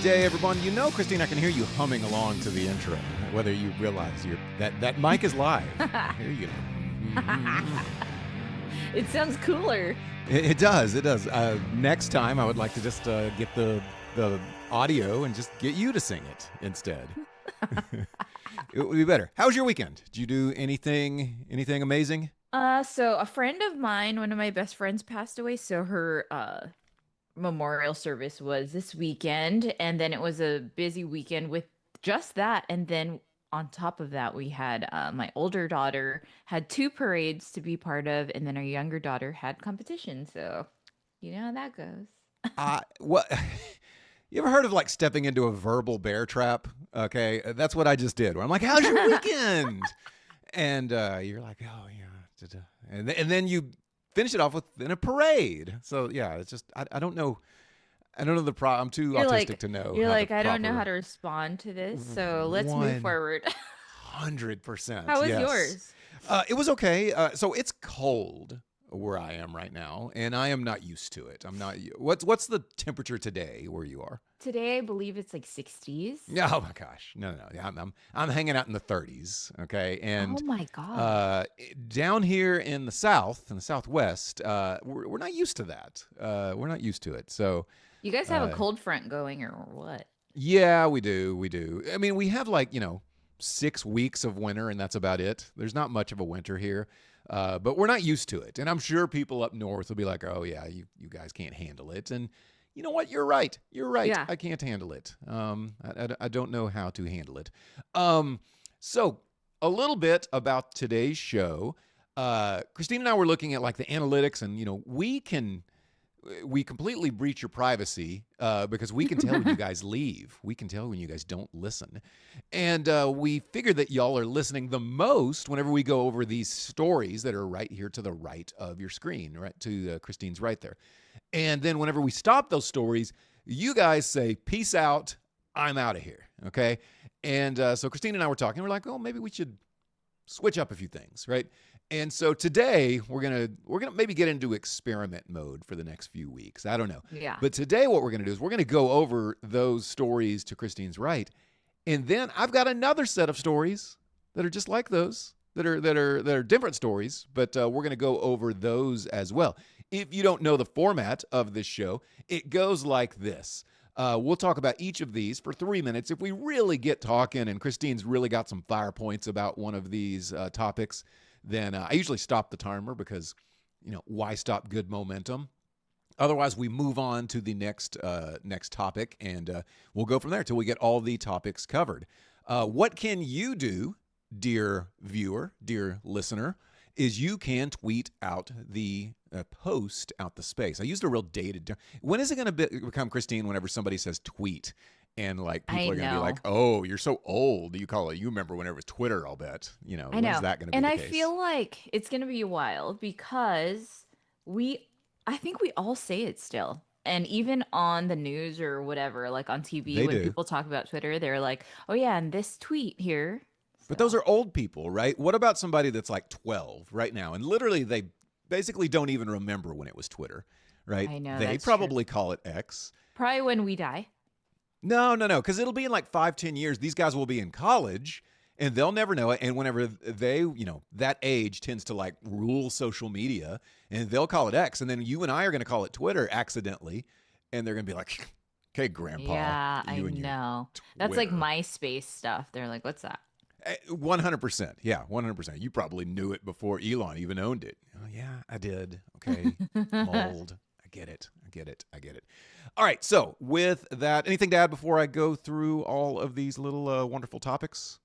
day, everyone. You know, Christine, I can hear you humming along to the intro, whether you realize that mic is live. I hear you. It sounds cooler. It does. Next time, I would like to just get the audio and just get you to sing it instead. It would be better. How was your weekend? Did you do anything amazing? So a friend of mine, one of my best friends, passed away. So her memorial service was this weekend, and then it was a busy weekend with just that. And then on top of that, we had my older daughter had 2 parades to be part of, and then our younger daughter had competition. So you know how that goes. What? You ever heard of like stepping into a verbal bear trap? Okay, that's what I just did. Where I'm like, "How's your weekend?" And you're like, "Oh yeah," and then you finish it off in a parade. So yeah, it's just I don't know. I don't know the problem. I'm too autistic to know. You're like, I don't know how to respond to this. So let's move forward. 100%. How was yours? It was okay. So it's cold where I am right now, and I am not used to it. I'm not. What's the temperature today where you are? Today, I believe it's like 60s. Yeah. Oh my gosh. No. Yeah, I'm hanging out in the 30s. Okay. And oh my god. Down here in the Southwest, we're not used to that. We're not used to it. So you guys have a cold front going or what? Yeah, we do. I mean, we have 6 weeks of winter, and that's about it. There's not much of a winter here. But we're not used to it. And I'm sure people up north will be like, oh, yeah, you guys can't handle it. And you know what? You're right. Yeah. I can't handle it. I don't know how to handle it. So a little bit about today's show. Christine and I were looking at the analytics, and, we completely breach your privacy because we can tell when you guys leave. We can tell when you guys don't listen. And we figured that y'all are listening the most whenever we go over these stories that are right here to the right of your screen, right to Christine's right there. And then whenever we stop those stories, you guys say, peace out, I'm out of here, okay? And so Christine and I were talking. We're like, oh, maybe we should switch up a few things, right? And so today we're gonna maybe get into experiment mode for the next few weeks. I don't know. Yeah. But today what we're gonna do is we're gonna go over those stories to Christine's right, and then I've got another set of stories that are just like those that are different stories, but we're gonna go over those as well. If you don't know the format of this show, it goes like this. We'll talk about each of these for 3 minutes. If we really get talking and Christine's really got some fire points about one of these topics, then I usually stop the timer because, why stop good momentum? Otherwise, we move on to the next topic, and we'll go from there till we get all the topics covered. What can you do, dear viewer, dear listener, is you can tweet out the post out the space. I used a real dated term. When is it going to become, Christine, whenever somebody says tweet? And people are going to be like, oh, you're so old. You remember whenever it was Twitter, I'll bet. I know. When's that going to be and the I case? feel like it's going to be a while because I think we all say it still. And even on the news or whatever, like on TV, people talk about Twitter, they're like, oh yeah, and this tweet here. But those are old people, right? What about somebody that's like 12 right now? And literally they basically don't even remember when it was Twitter, right? I know. They probably call it X. Probably when we die. No, because it'll be in 5-10 years. These guys will be in college, and they'll never know it. And whenever they, that age tends to rule social media, and they'll call it X. And then you and I are going to call it Twitter accidentally, and they're going to be like, okay, Grandpa. Yeah, I know. That's like MySpace stuff. They're like, what's that? 100%. Yeah, 100%. You probably knew it before Elon even owned it. Oh, yeah, I did. Okay, mold. I get it. All right, so with that, anything to add before I go through all of these little wonderful topics?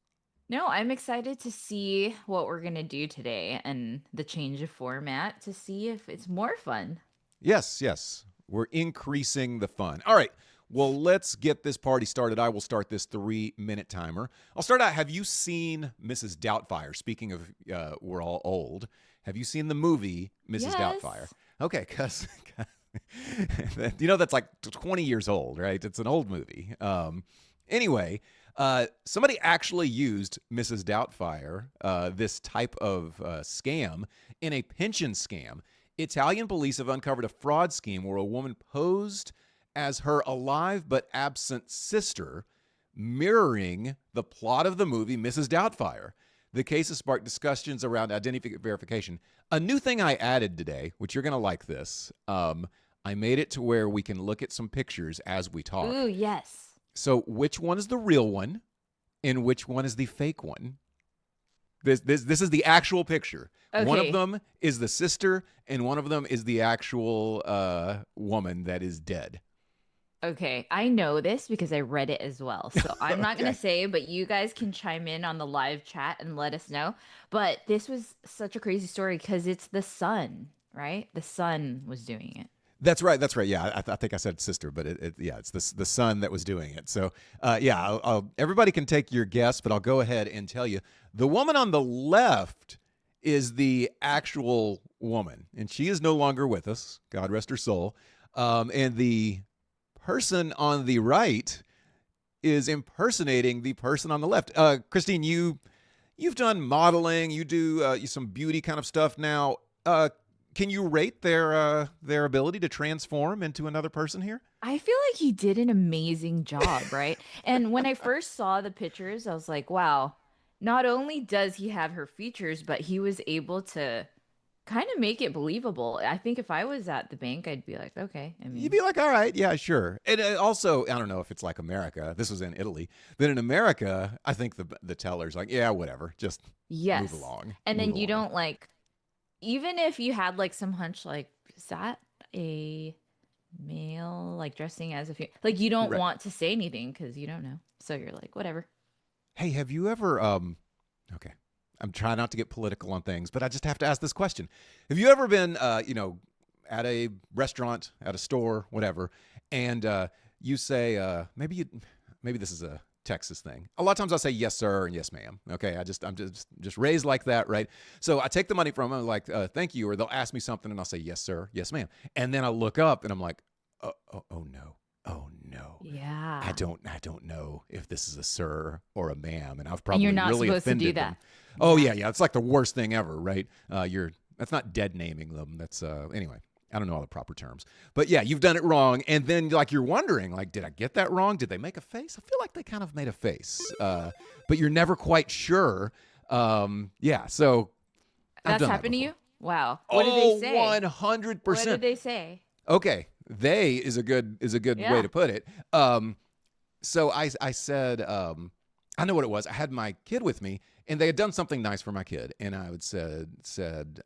No, I'm excited to see what we're going to do today and the change of format to see if it's more fun. Yes. We're increasing the fun. All right, well, let's get this party started. I will start this 3-minute timer. I'll start out. Have you seen Mrs. Doubtfire? Speaking of we're all old, have you seen the movie Mrs. Doubtfire? Okay, because that's like 20 years old, right? It's an old movie. Anyway, somebody actually used Mrs. Doubtfire, this type of scam, in a pension scam. Italian police have uncovered a fraud scheme where a woman posed as her alive but absent sister, mirroring the plot of the movie Mrs. Doubtfire. The case has sparked discussions around identity verification. A new thing I added today, which you're going to like this, I made it to where we can look at some pictures as we talk. Ooh, yes. So which one is the real one and which one is the fake one? This is the actual picture. Okay. One of them is the sister, and one of them is the actual woman that is dead. Okay, I know this because I read it as well. So I'm not going Okay. to say, but you guys can chime in on the live chat and let us know. But this was such a crazy story because it's the son, right? The son was doing it. That's right. That's right. Yeah, I think I said sister, but it's the son that was doing it. So yeah, everybody can take your guess, but I'll go ahead and tell you the woman on the left is the actual woman, and she is no longer with us. God rest her soul. And the person on the right is impersonating the person on the left. Christine, you've done modeling. You do some beauty kind of stuff now. Can you rate their ability to transform into another person here? I feel like he did an amazing job, right? And when I first saw the pictures, I was like, wow, not only does he have her features, but he was able to kind of make it believable. I think if I was at the bank, I'd be like, okay. I You'd mean, be like, all right, yeah, sure. And also, I don't know if it's like America. This was in Italy. Then in America, I think the teller's like, yeah, whatever, just yes. move along. And move then you along. don't like, even if you had like some hunch, like, is that a male, like dressing as a female? Like, you don't Right. want to say anything because you don't know. So you're like, whatever. Hey, have you ever? Okay, I'm trying not to get political on things, but I just have to ask this question: have you ever been, at a restaurant, at a store, whatever, and you say, maybe this is a Texas thing. A lot of times I'll say yes sir and yes ma'am. Okay, I'm just raised like that, right? So I take the money from them, like thank you, or they'll ask me something and I'll say yes sir, yes ma'am, and then I look up and I'm like, oh no. Oh no. Yeah. I don't know if this is a sir or a ma'am, and I've And probably you're not really supposed to do offended that. them. Oh yeah. It's like the worst thing ever, right? That's not dead naming them. That's anyway. I don't know all the proper terms, but yeah, you've done it wrong, and then like you're wondering, like, did I get that wrong? Did they make a face? I feel like they kind of made a face, but you're never quite sure. Yeah, so I've That's done that happened to before. you? Wow. What did they say? 100%. What did they say? Okay, they is a good way Yeah. to put it. So I said, I know what it was. I had my kid with me, and they had done something nice for my kid, and I would said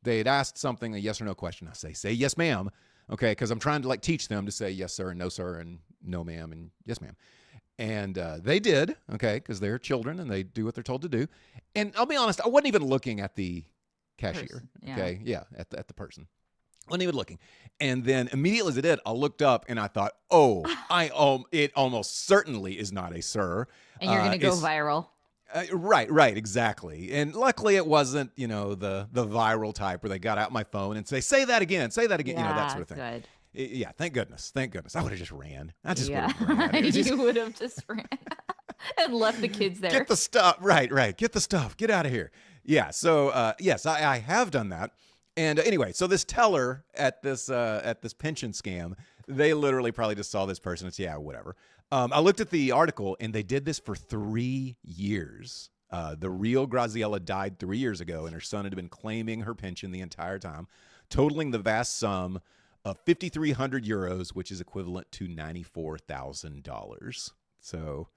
they had asked something, a yes or no question. I say yes, ma'am, okay, because I'm trying to like teach them to say yes, sir, and no, ma'am, and yes, ma'am. And they did, okay, because they're children and they do what they're told to do. And I'll be honest, I wasn't even looking at the cashier, Person, yeah. okay, yeah, at the person. Wasn't even looking. And then immediately as it did, I looked up and I thought, it almost certainly is not a sir. And you're going to go It's- viral. Right, exactly. And luckily it wasn't, the viral type where they got out my phone and say that again, that sort of thing. Good. Yeah, thank goodness. I would have just ran. I just Yeah. would have ran. It was just- You would have just ran and left the kids there. Get the stuff. Right. Get the stuff. Get out of here. Yeah. So, yes, I have done that. And anyway, so this teller at this pension scam, they literally probably just saw this person and said, yeah, whatever. I looked at the article, and they did this for 3 years. The real Graziella died 3 years ago, and her son had been claiming her pension the entire time, totaling the vast sum of 5,300 euros, which is equivalent to $94,000. So,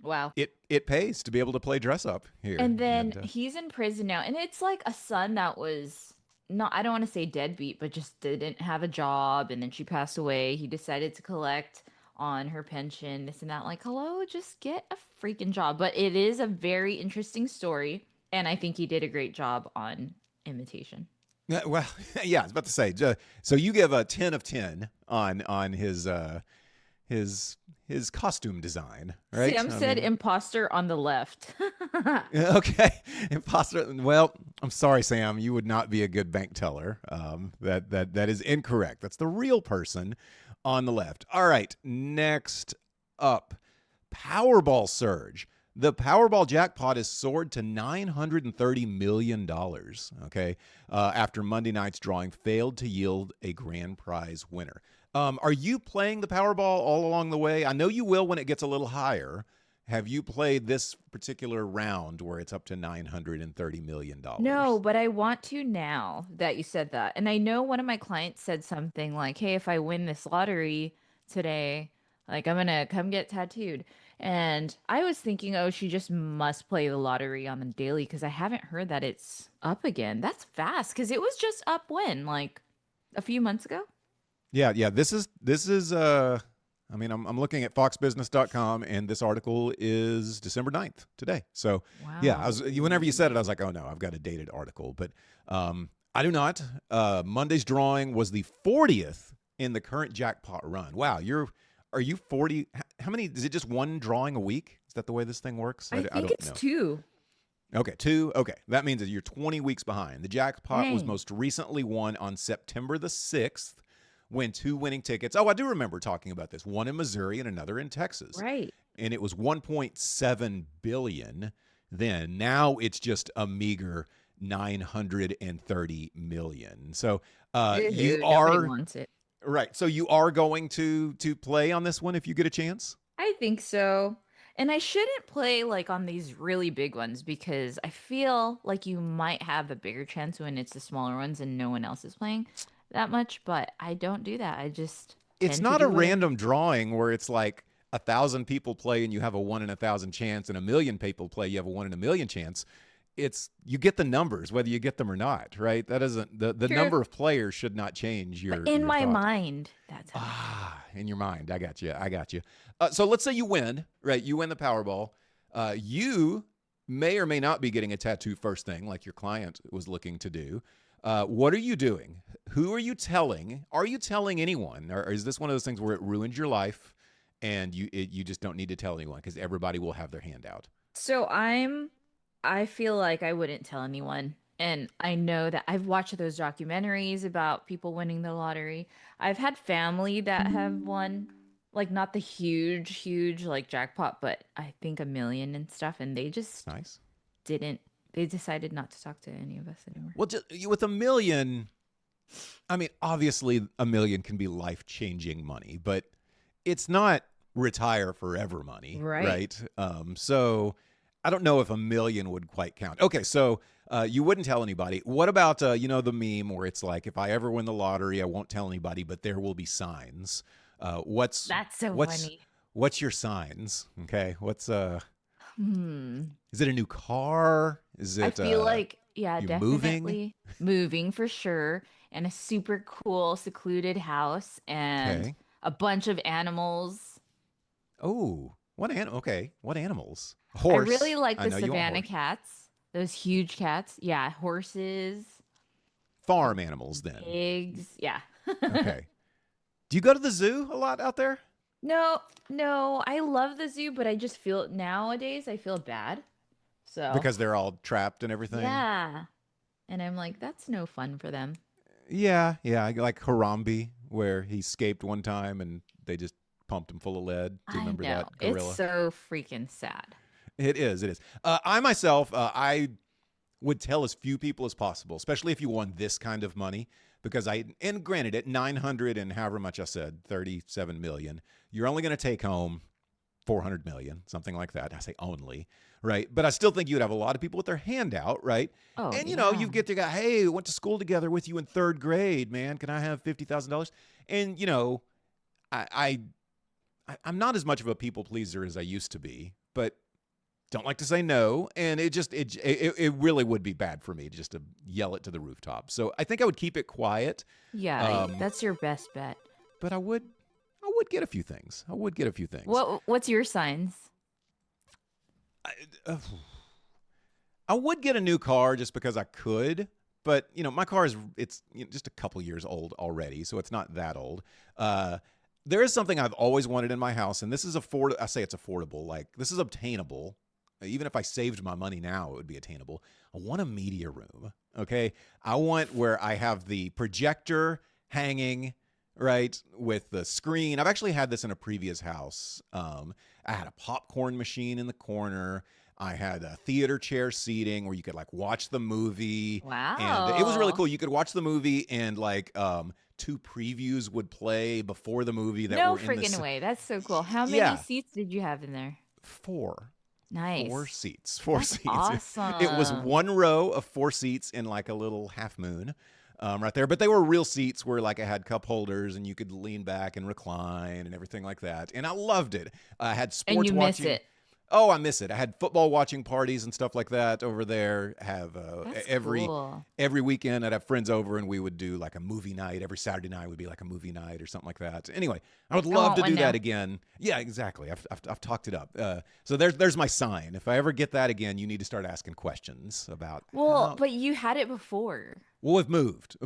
Wow. it pays to be able to play dress up here. And then he's in prison now. And it's like a son that was not, I don't want to say deadbeat, but just didn't have a job. And then she passed away. He decided to collect on her pension, this and that. Like, hello, just get a freaking job. But it is a very interesting story. And I think he did a great job on imitation. Yeah, well, yeah, I was about to say. So you give a 10 of 10 on his costume design, right? Sam said imposter on the left. Okay, imposter. Well, I'm sorry, Sam. You would not be a good bank teller. That is incorrect. That's the real person on the left. All right, next up, Powerball surge. The Powerball jackpot has soared to $930 million, okay, after Monday night's drawing failed to yield a grand prize winner. Are you playing the Powerball all along the way? I know you will when it gets a little higher. Have you played this particular round where it's up to $930 million? No, but I want to now that you said that. And I know one of my clients said something like, "Hey, if I win this lottery today, like I'm gonna come get tattooed." And I was thinking, oh, she just must play the lottery on the daily because I haven't heard that it's up again. That's fast because it was just up when, like a few months ago. Yeah. This is I mean, I'm looking at foxbusiness.com and this article is December 9th today. So, yeah, Wow. whenever you said it, I was like, "Oh no, I've got a dated article." But I do not. Monday's drawing was the 40th in the current jackpot run. Wow, are you 40? How many is it, just one drawing a week? Is that the way this thing works? I I think don't it's know. two. Okay, two. Okay, that means that you're 20 weeks behind. The jackpot was Dang. most recently won on September the 6th when two winning tickets. Oh, I do remember talking about this. One in Missouri and another in Texas. Right. And it was 1.7 billion then. Now it's just a meager 930 million. So, you Ew, nobody are wants it. right. So you are going to play on this one if you get a chance? I think so. And I shouldn't play like on these really big ones because I feel like you might have a bigger chance when it's the smaller ones and no one else is playing that much, but I don't do that. I just It's tend to not a do whatever. random drawing where it's like 1,000 people play and you have a 1 in 1,000 chance, and 1,000,000 people play, you have a 1 in 1,000,000 chance. It's you get the numbers whether you get them or not, right? That doesn't the True. number of players should not change But in your my thought. mind, that's how I feel. In your mind, I got you. I got you. So let's say you win, right? You win the Powerball. You may or may not be getting a tattoo first thing, like your client was looking to do. What are you doing? Who are you telling? Are you telling anyone, or is this one of those things where it ruins your life, and you just don't need to tell anyone because everybody will have their hand out? So I feel like I wouldn't tell anyone. And I know that I've watched those documentaries about people winning the lottery. I've had family that have won, like not the huge like jackpot, but I think 1 million and stuff. And they just Nice. didn't, they decided not to talk to any of us anymore. Well, just, with 1 million, I mean, obviously 1 million can be life changing money, but it's not retire forever money, Right. right? So I don't know if 1 million would quite count. Okay, so you wouldn't tell anybody. What about the meme where it's like, if I ever win the lottery, I won't tell anybody, but there will be signs. What's That's so what's funny. what's your signs? Okay, what's Hmm. is it a new car? Is I it feel like, yeah, you moving? definitely moving for sure, and a super cool, secluded house, and Okay. a bunch of animals. Oh, what okay, what animals? I really Horse. like I the know you want Savannah horse. cats, those huge cats. Yeah, horses, Farm animals then. pigs. Yeah. Okay. Do you go to the zoo a lot out there? No, no, I love the zoo, but I just feel nowadays I feel bad. So, Because they're all trapped and everything. yeah. And I'm like, that's no fun for them. Yeah. Like Harambe, where he escaped one time and they just pumped him full of lead. Do you I remember know. that It's gorilla? so freaking sad. It is. It is. I myself, I would tell as few people as possible, especially if you won this kind of money, because and granted, at 900 and however much I said, 37 million, you're only going to take home 400 million, something like that. I say only, right? But I still think you'd have a lot of people with their hand out, right? Oh, And yeah. you get the guy, hey, went to school together with you in third grade, man. Can I have $50,000? And I, I'm not as much of a people pleaser as I used to be, but don't like to say no, and it really would be bad for me just to yell it to the rooftop. So I think I would keep it quiet, Yeah, um, that's your best bet. but I would get a few things. I would get a few things. What's your signs? I, uh, I would get a new car just because I could, but my car it's just a couple years old already, so it's not that old. There is something I've always wanted in my house, and this is I say it's affordable, like this is obtainable. Even if I saved my money now, it would be attainable. I want a media room. Okay. I want where I have the projector hanging, right, with the screen. I've actually had this in a previous house. I had a popcorn machine in the corner. I had a theater chair seating where you could like watch the movie. And it was really Wow. cool. You could watch the movie and like 2 previews would play before the movie that No were in friggin' the way. That's so cool. How many yeah, seats did you have in there? 4. Four Nice. seats. Four That's seats. It was awesome. one row of 4 seats in like a little half moon, right there. But they were real seats where like I had cup holders and you could lean back and recline and everything like that. And I loved it. I had And sports you miss watching. it. Oh, I miss it. I had football watching parties and stuff like that over there. Have That's every cool. every weekend I'd have friends over and we would do like a movie night. Every Saturday night would be like a movie night or something like that. Anyway, I would I love want to one do that now. again. Yeah, exactly. I've talked it up. So there's my sign. If I ever get that again, you need to start asking questions about Well, how. but you had it before. Well, we've moved,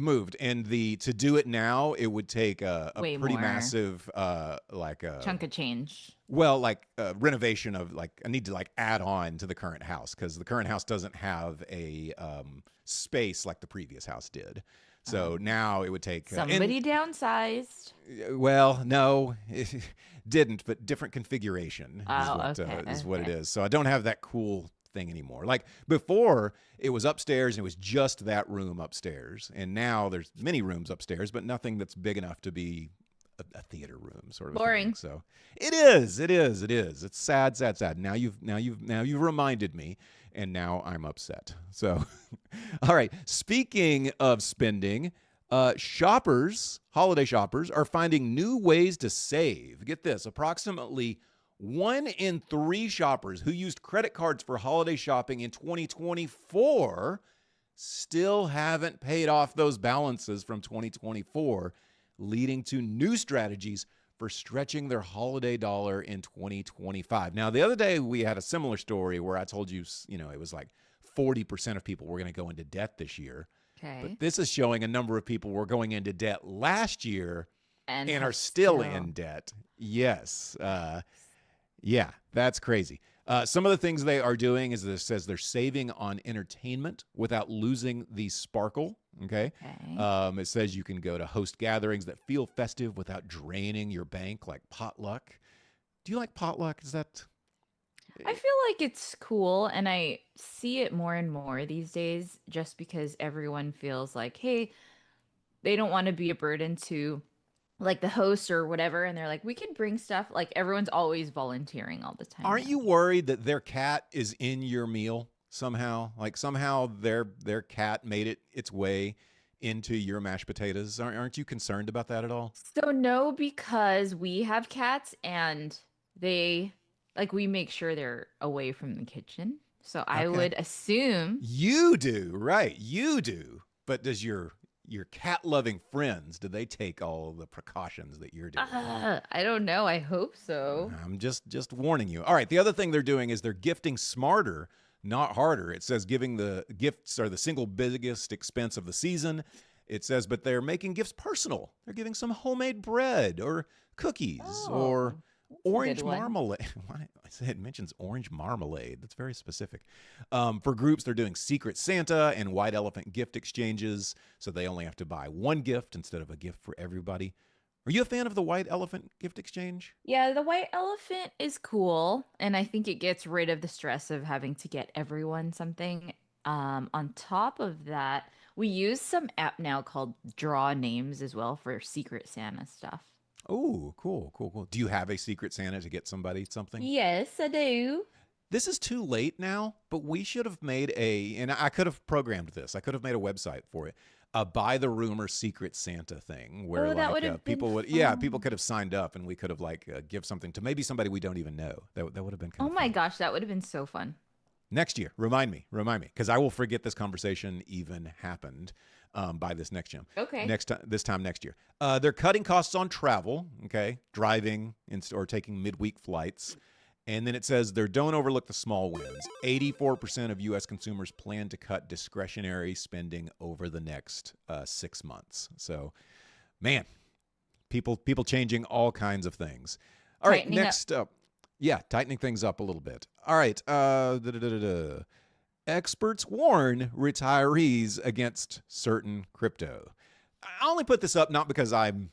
and the to do it now, it would take a Way pretty more massive like chunk of change. well, like renovation of like I need to like add on to the current house because the current house doesn't have a space like the previous house did. So Oh. now it would take and Somebody downsized. well, no, it didn't, but different configuration Oh, okay, is what it okay. is. So I don't have that cool thing anymore. Like before, it was upstairs and it was just that room upstairs, and now there's many rooms upstairs, but nothing that's big enough to be a theater room sort of a thing. Boring. So it is, it is, it is. It's sad, sad, sad. Now you've reminded me, and now I'm upset. So, all right. Speaking of spending, holiday shoppers, are finding new ways to save. Get this: approximately 1 in 3 shoppers who used credit cards for holiday shopping in 2024 still haven't paid off those balances from 2024, leading to new strategies for stretching their holiday dollar in 2025. Now, the other day we had a similar story where I told you, it was like 40% of people were going to go into debt this year. Okay. But this is showing a number of people were going into debt last year And and are have still still. in debt. Yes. Yeah, that's crazy. Some of the things they are doing is this says they're saving on entertainment without losing the sparkle. Okay. Okay. It says you can go to host gatherings that feel festive without draining your bank, like potluck. Do you like potluck? Is that I feel like it's cool, and I see it more and more these days just because everyone feels like, hey, they don't want to be a burden to like the host or whatever. And they're like, we could bring stuff. Like everyone's always volunteering all the time aren't now. you worried that their cat is in your meal somehow? Like somehow their cat made its way into your mashed potatoes. Aren't you concerned about that at all? So, no, because we have cats and they like we make sure they're away from the kitchen. So, I Okay. would assume, You do, right? You do. But does your cat loving friends, do they take all the precautions that you're doing? I don't know. I hope so. I'm just warning you. All right, the other thing they're doing is they're gifting smarter, not harder. It says giving the gifts are the single biggest expense of the season. It says, but they're making gifts personal. They're giving some homemade bread or cookies or Oh, that's a good orange one. marmalade. Why? I said it mentions orange marmalade. That's very specific. For groups, they're doing Secret Santa and White Elephant gift exchanges, so they only have to buy one gift instead of a gift for everybody. Are you a fan of the White Elephant gift exchange? Yeah, the white elephant is cool, and I think it gets rid of the stress of having to get everyone something. On top of that, we use some app now called Draw Names as well for Secret Santa stuff. Oh, cool, cool, cool. Do you have a Secret Santa to get somebody something? Yes, I do. This is too late now, but we should have made and I could have programmed this. I could have made a website for it. A buy the rumor Secret Santa thing where Oh, that like would have been people would, yeah, people fun. could have signed up and we could have like give something to maybe somebody we don't even know. That would have been kind Oh of my fun. gosh, that would have been so fun. Next year, remind me, because I will forget this conversation even happened by this next gym. Okay. This time next year. They're cutting costs on travel, okay, driving or taking midweek flights. And then it says there don't overlook the small wins. 84% of U.S. consumers plan to cut discretionary spending over the next 6 months. So, man, people changing all kinds of things. All right, Tightening up. next up. Yeah, tightening things up a little bit. All right. Experts warn retirees against certain crypto. I only put this up not because I'm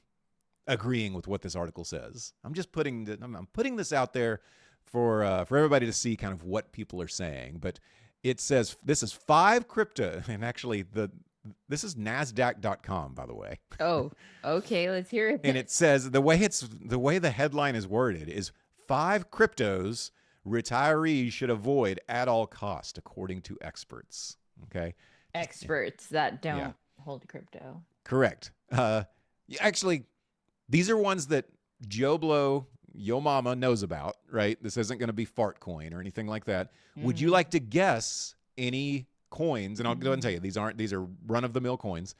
agreeing with what this article says. I'm just I'm putting this out there for everybody to see kind of what people are saying. But it says this is 5 crypto, and actually This is NASDAQ.com, by the way. Oh, okay. Let's hear it. And it says the way the headline is worded is 5 cryptos retirees should avoid at all cost, according to experts. Okay. Experts that don't Yeah. hold crypto. Correct. Actually, these are ones that Joe Blow, Yo Mama knows about, right? This isn't going to be fart coin or anything like that. Would you like to guess any coins? And I'll go ahead and tell you, these are run of the mill coins.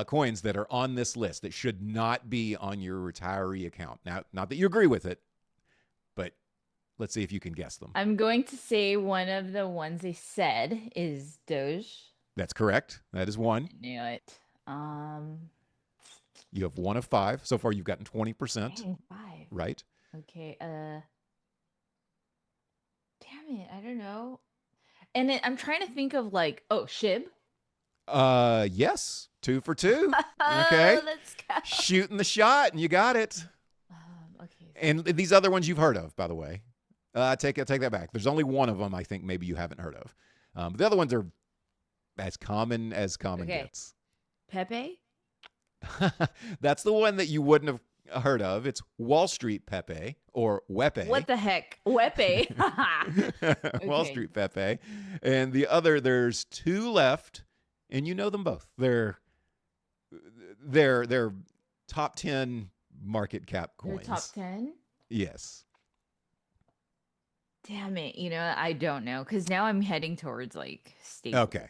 Coins that are on this list that should not be on your retiree account. Now, not that you agree with it, but let's see if you can guess them. I'm going to say one of the ones they said is Doge. That's correct. That is one. I knew it. You have 1 of 5. So far, you've gotten 20%. Dang, 5. Right. Okay. Damn it. I don't know. And I'm trying to think of SHIB. Yes. 2 for 2. Okay. Let's go. Shooting the shot, and you got it. Okay. And these other ones you've heard of, by the way. Take that back. There's only one of them I think maybe you haven't heard of. But the other ones are as common gets. Pepe? That's the one that you wouldn't have heard of. It's Wall Street Pepe or Wepe. What the heck? Wepe. Wall Street Pepe. And the other, there's 2 left, and you know them both. They're top 10 market cap coins. They're top 10? Yes. Damn it. I don't know because now I'm heading towards staples. Okay.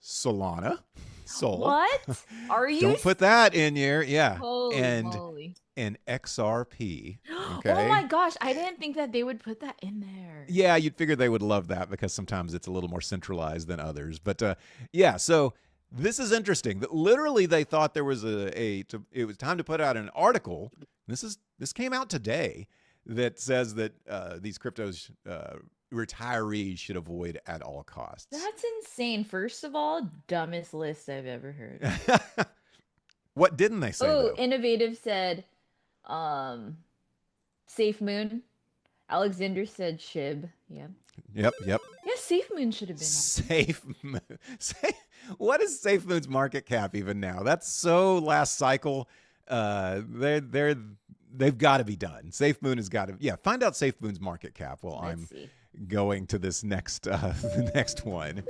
Solana. Sol. What? Are you? Don't put that in here. Yeah. Holy moly. And XRP. Okay. Oh my gosh. I didn't think that they would put that in there. Yeah, you'd figure they would love that because sometimes it's a little more centralized than others. But yeah, so this is interesting. That literally they thought there was it was time to put out an article. This came out today that says that these cryptos retirees should avoid at all costs. That's insane. First of all, dumbest list I've ever heard. What didn't they say? Oh, though? Innovative said Safe Moon. Alexander said SHIB. Yeah. Yep. Yeah, Safe Moon should have been Safe Moon. What is Safe Moon's market cap even now? That's so last cycle. They've got to be done. Safe Moon has got to. Find out Safe Moon's market cap while I'm going to this next the next one.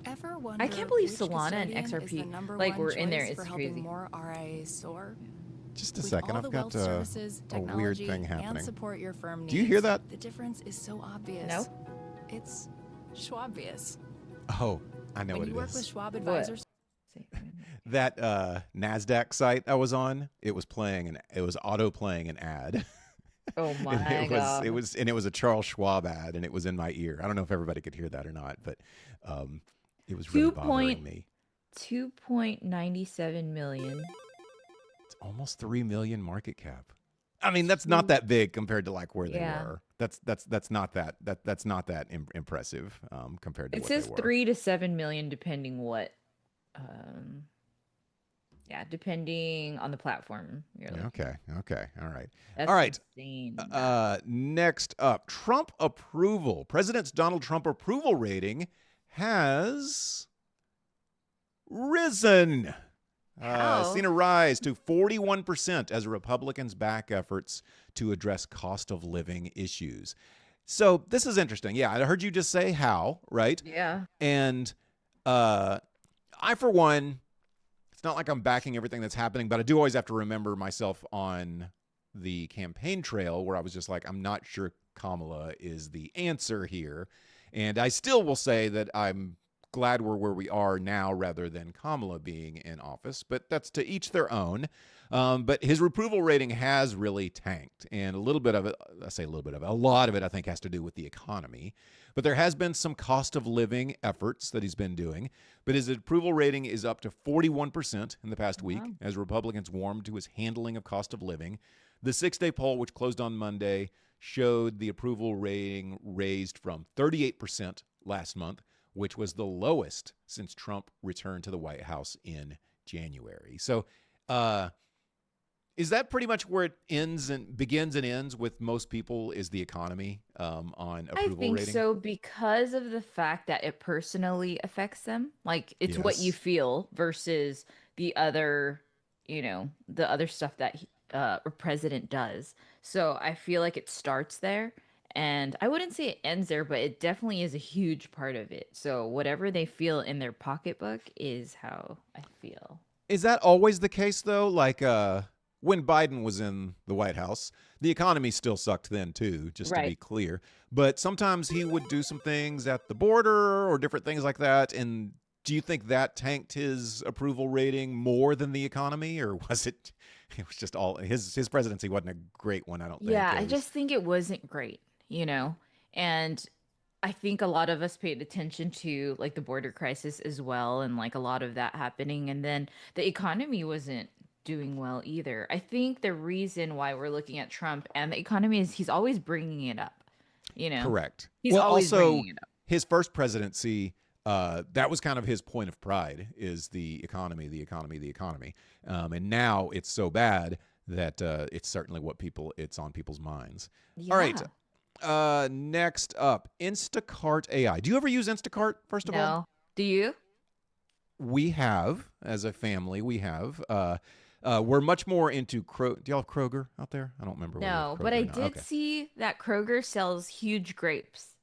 I can't believe Solana and XRP we're in there. It's crazy. More RIAs soar. Just a second, I've got a weird thing happening. Support your firm needs. Do you hear that? The difference is so obvious. No. It's Schwabvious. Oh, I know when what you it work is. with Schwab Advisors. That NASDAQ site I was on, it was auto playing an ad. Oh my god! It was a Charles Schwab ad, and it was in my ear. I don't know if everybody could hear that or not, but it was really bothering me. 2.97 million. It's almost 3 million market cap. I mean, that's not that big compared to where they were. That's not that impressive compared to. It what says they were. 3 to 7 million, depending what. Depending on the platform. Okay. All right. That's All right. insane. Next up, Trump approval. President Donald Trump approval rating has risen. Seen a rise to 41% as Republicans back efforts to address cost of living issues. So this is interesting. Yeah, I heard you just say how, right? Yeah. And I, for one, it's not like I'm backing everything that's happening, but I do always have to remember myself on the campaign trail where I was just like, I'm not sure Kamala is the answer here. And I still will say that I'm glad we're where we are now rather than Kamala being in office, but that's to each their own. But his approval rating has really tanked, and a lot of it I think has to do with the economy. But there has been some cost of living efforts that he's been doing. But his approval rating is up to 41% in the past week as Republicans warmed to his handling of cost of living. The 6-day poll, which closed on Monday, showed the approval rating raised from 38% last month, which was the lowest since Trump returned to the White House in January. So Is that pretty much where it ends and begins and ends with most people is the economy on I approval think rating? so because of the fact that it personally affects them. Like it's what you Yes. feel versus the other, the other stuff that a president does. So I feel like it starts there. And I wouldn't say it ends there, but it definitely is a huge part of it. So whatever they feel in their pocketbook is how I feel. Is that always the case though? Like when Biden was in the White House, the economy still sucked then too, just to be Right. clear. But sometimes he would do some things at the border or different things like that. And do you think that tanked his approval rating more than the economy, or was it? It was just all his presidency wasn't a great one, I don't think. Yeah, It I was just think it wasn't great, And I think a lot of us paid attention to like the border crisis as well and like a lot of that happening and then the economy wasn't doing well either. I think the reason why we're looking at Trump and the economy is he's always bringing it up, you know. correct. He's Well, always also bringing it up. his first presidency, that was kind of his point of pride is the economy, the economy, the economy. And now it's so bad that it's certainly it's on people's minds. All right. Yeah. Next up, Instacart AI. Do you ever use Instacart, first of all? No. Do you? We have, as a family, we have. We're much more into Do y'all have Kroger out there? I don't remember whether No, but Kroger I or not. did Okay. see that Kroger sells huge grapes.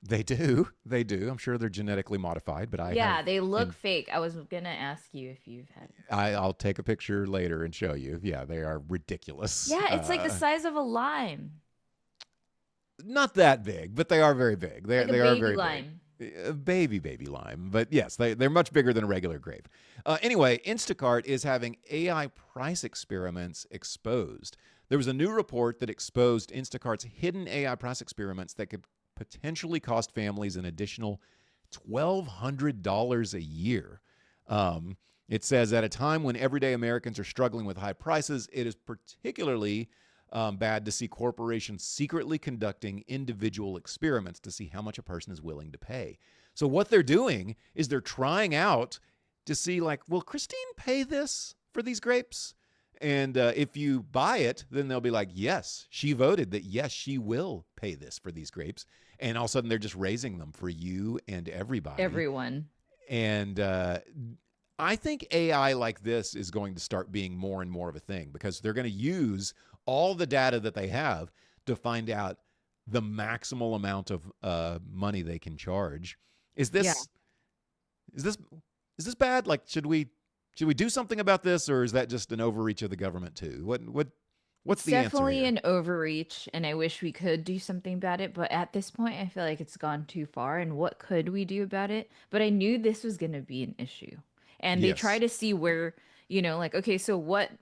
They do. They do. I'm sure they're genetically modified, but I Yeah, have. they look And fake. I was gonna ask you if you've had. I'll take a picture later and show you. Yeah, they are ridiculous. Yeah, it's like the size of a lime. Not that big, but they are very big. Like a They are baby very lime. big. Baby lime. But yes, they're much bigger than a regular grape. Anyway, Instacart is having AI price experiments exposed. There was a new report that exposed Instacart's hidden AI price experiments that could potentially cost families an additional $1,200 a year. It says at a time when everyday Americans are struggling with high prices, it is particularly bad to see corporations secretly conducting individual experiments to see how much a person is willing to pay. So what they're doing is they're trying out to see, like, will Christine pay this for these grapes? And if you buy it, then they'll be like, yes, she voted that, yes, she will pay this for these grapes. And all of a sudden, they're just raising them for you and everybody. Everyone. And I think AI like this is going to start being more and more of a thing because they're going to use all the data that they have to find out the maximal amount of money they can charge. Is this Yeah. is this bad? Like, should we do something about this, or is that just an overreach of the government too? What's the answer Definitely here? an overreach, and I wish we could do something about it. But at this point, I feel like it's gone too far. And what could we do about it? But I knew this was going to be an issue. And they try Yes. to see where, like, okay, so what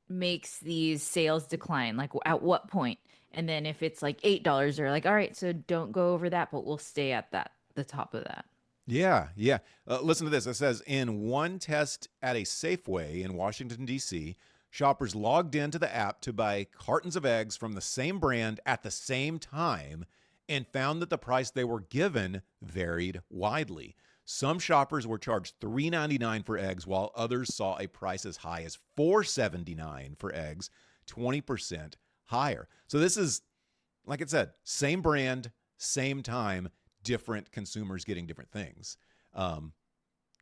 makes these sales decline? Like, at what point? And then if it's like $8, they're like, all right, so don't go over that, but we'll stay at the top of that. Yeah, yeah. Listen to this. It says in one test at a Safeway in Washington, D.C., shoppers logged into the app to buy cartons of eggs from the same brand at the same time and found that the price they were given varied widely. Some shoppers were charged $3.99 for eggs, while others saw a price as high as $4.79 for eggs, 20% higher. So this is, like I said, same brand, same time, different consumers getting different things.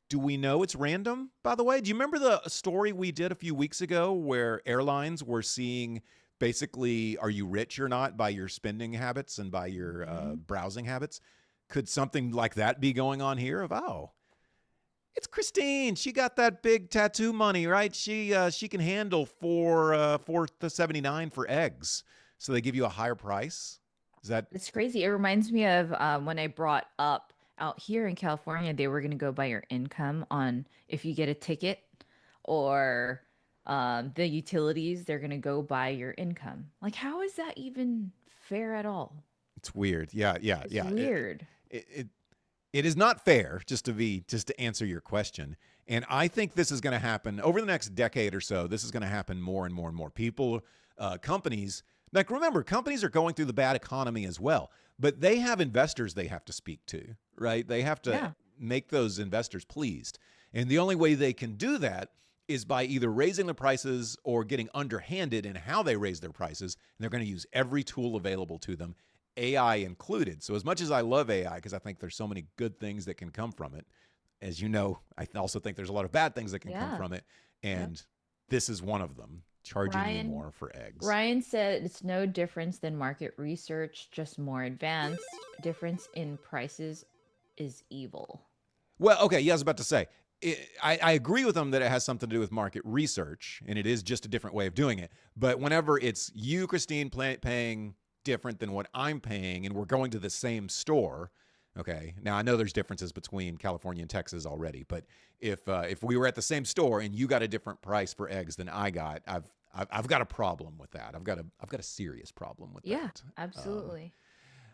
Do we know it's random, by the way? Do you remember the story we did a few weeks ago where airlines were seeing basically, are you rich or not by your spending habits and by your browsing habits? Could something like that be going on here? It's Christine. She got that big tattoo money, right? She can handle $4.79 for eggs. So they give you a higher price. Is that It's crazy. It reminds me of when I brought up out here in California, they were going to go by your income on if you get a ticket or the utilities, they're going to go by your income. Like, how is that even fair at all? it's weird? Yeah, yeah, It's yeah. weird. It is not fair, just to answer your question. And I think this is going to happen over the next decade or so. This is going to happen more and more and more. People, companies, like remember, companies are going through the bad economy as well, but they have investors they have to speak to, right? They have to Yeah. make those investors pleased. And the only way they can do that is by either raising the prices or getting underhanded in how they raise their prices. And they're going to use every tool available to them, AI included. So as much as I love AI, because I think there's so many good things that can come from it, as you know, I also think there's a lot of bad things that can come from it. And this is one of them, charging you more for eggs. Ryan said it's no difference than market research, just more advanced. Difference in prices is evil. Well, okay, yeah, I was about to say, I agree with them that it has something to do with market research, and it is just a different way of doing it. But whenever it's you, Christine, paying different than what I'm paying, and we're going to the same store, okay, now I know there's differences between California and Texas already, but if we were at the same store and you got a different price for eggs than I got, I've got a problem with that. I've got a serious problem with that. Yeah, absolutely.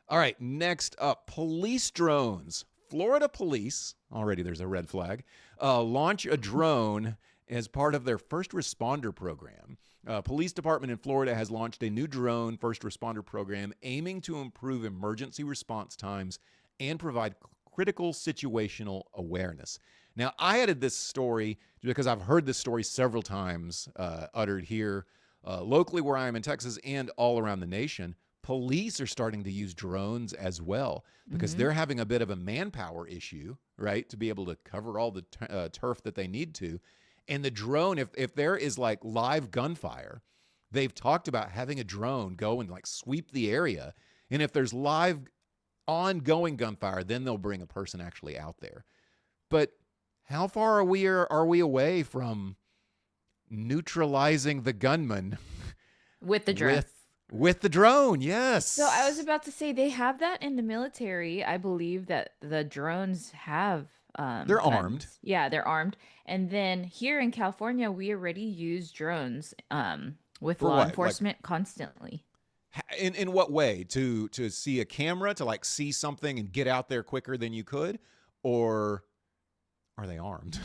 All right, next up, police drones. Florida police, already there's a red flag, launch a drone as part of their first responder program. Police department in Florida has launched a new drone first responder program aiming to improve emergency response times and provide critical situational awareness. Now, I added this story because I've heard this story several times uttered here locally where I am in Texas and all around the nation. Police are starting to use drones as well because they're having a bit of a manpower issue, right, to be able to cover all the turf that they need to. And the drone, if there is like live gunfire, they've talked about having a drone go and like sweep the area. And if there's live ongoing gunfire, then they'll bring a person actually out there. But how far are we away from neutralizing the gunman with the drone? With the drone, yes. So I was about to say they have that in the military. I believe that the drones have they're guns. armed. Yeah, they're armed. And then here in California, we already use drones with For law what? enforcement constantly. In what way? To see a camera, to like see something and get out there quicker than you could? Or are they armed?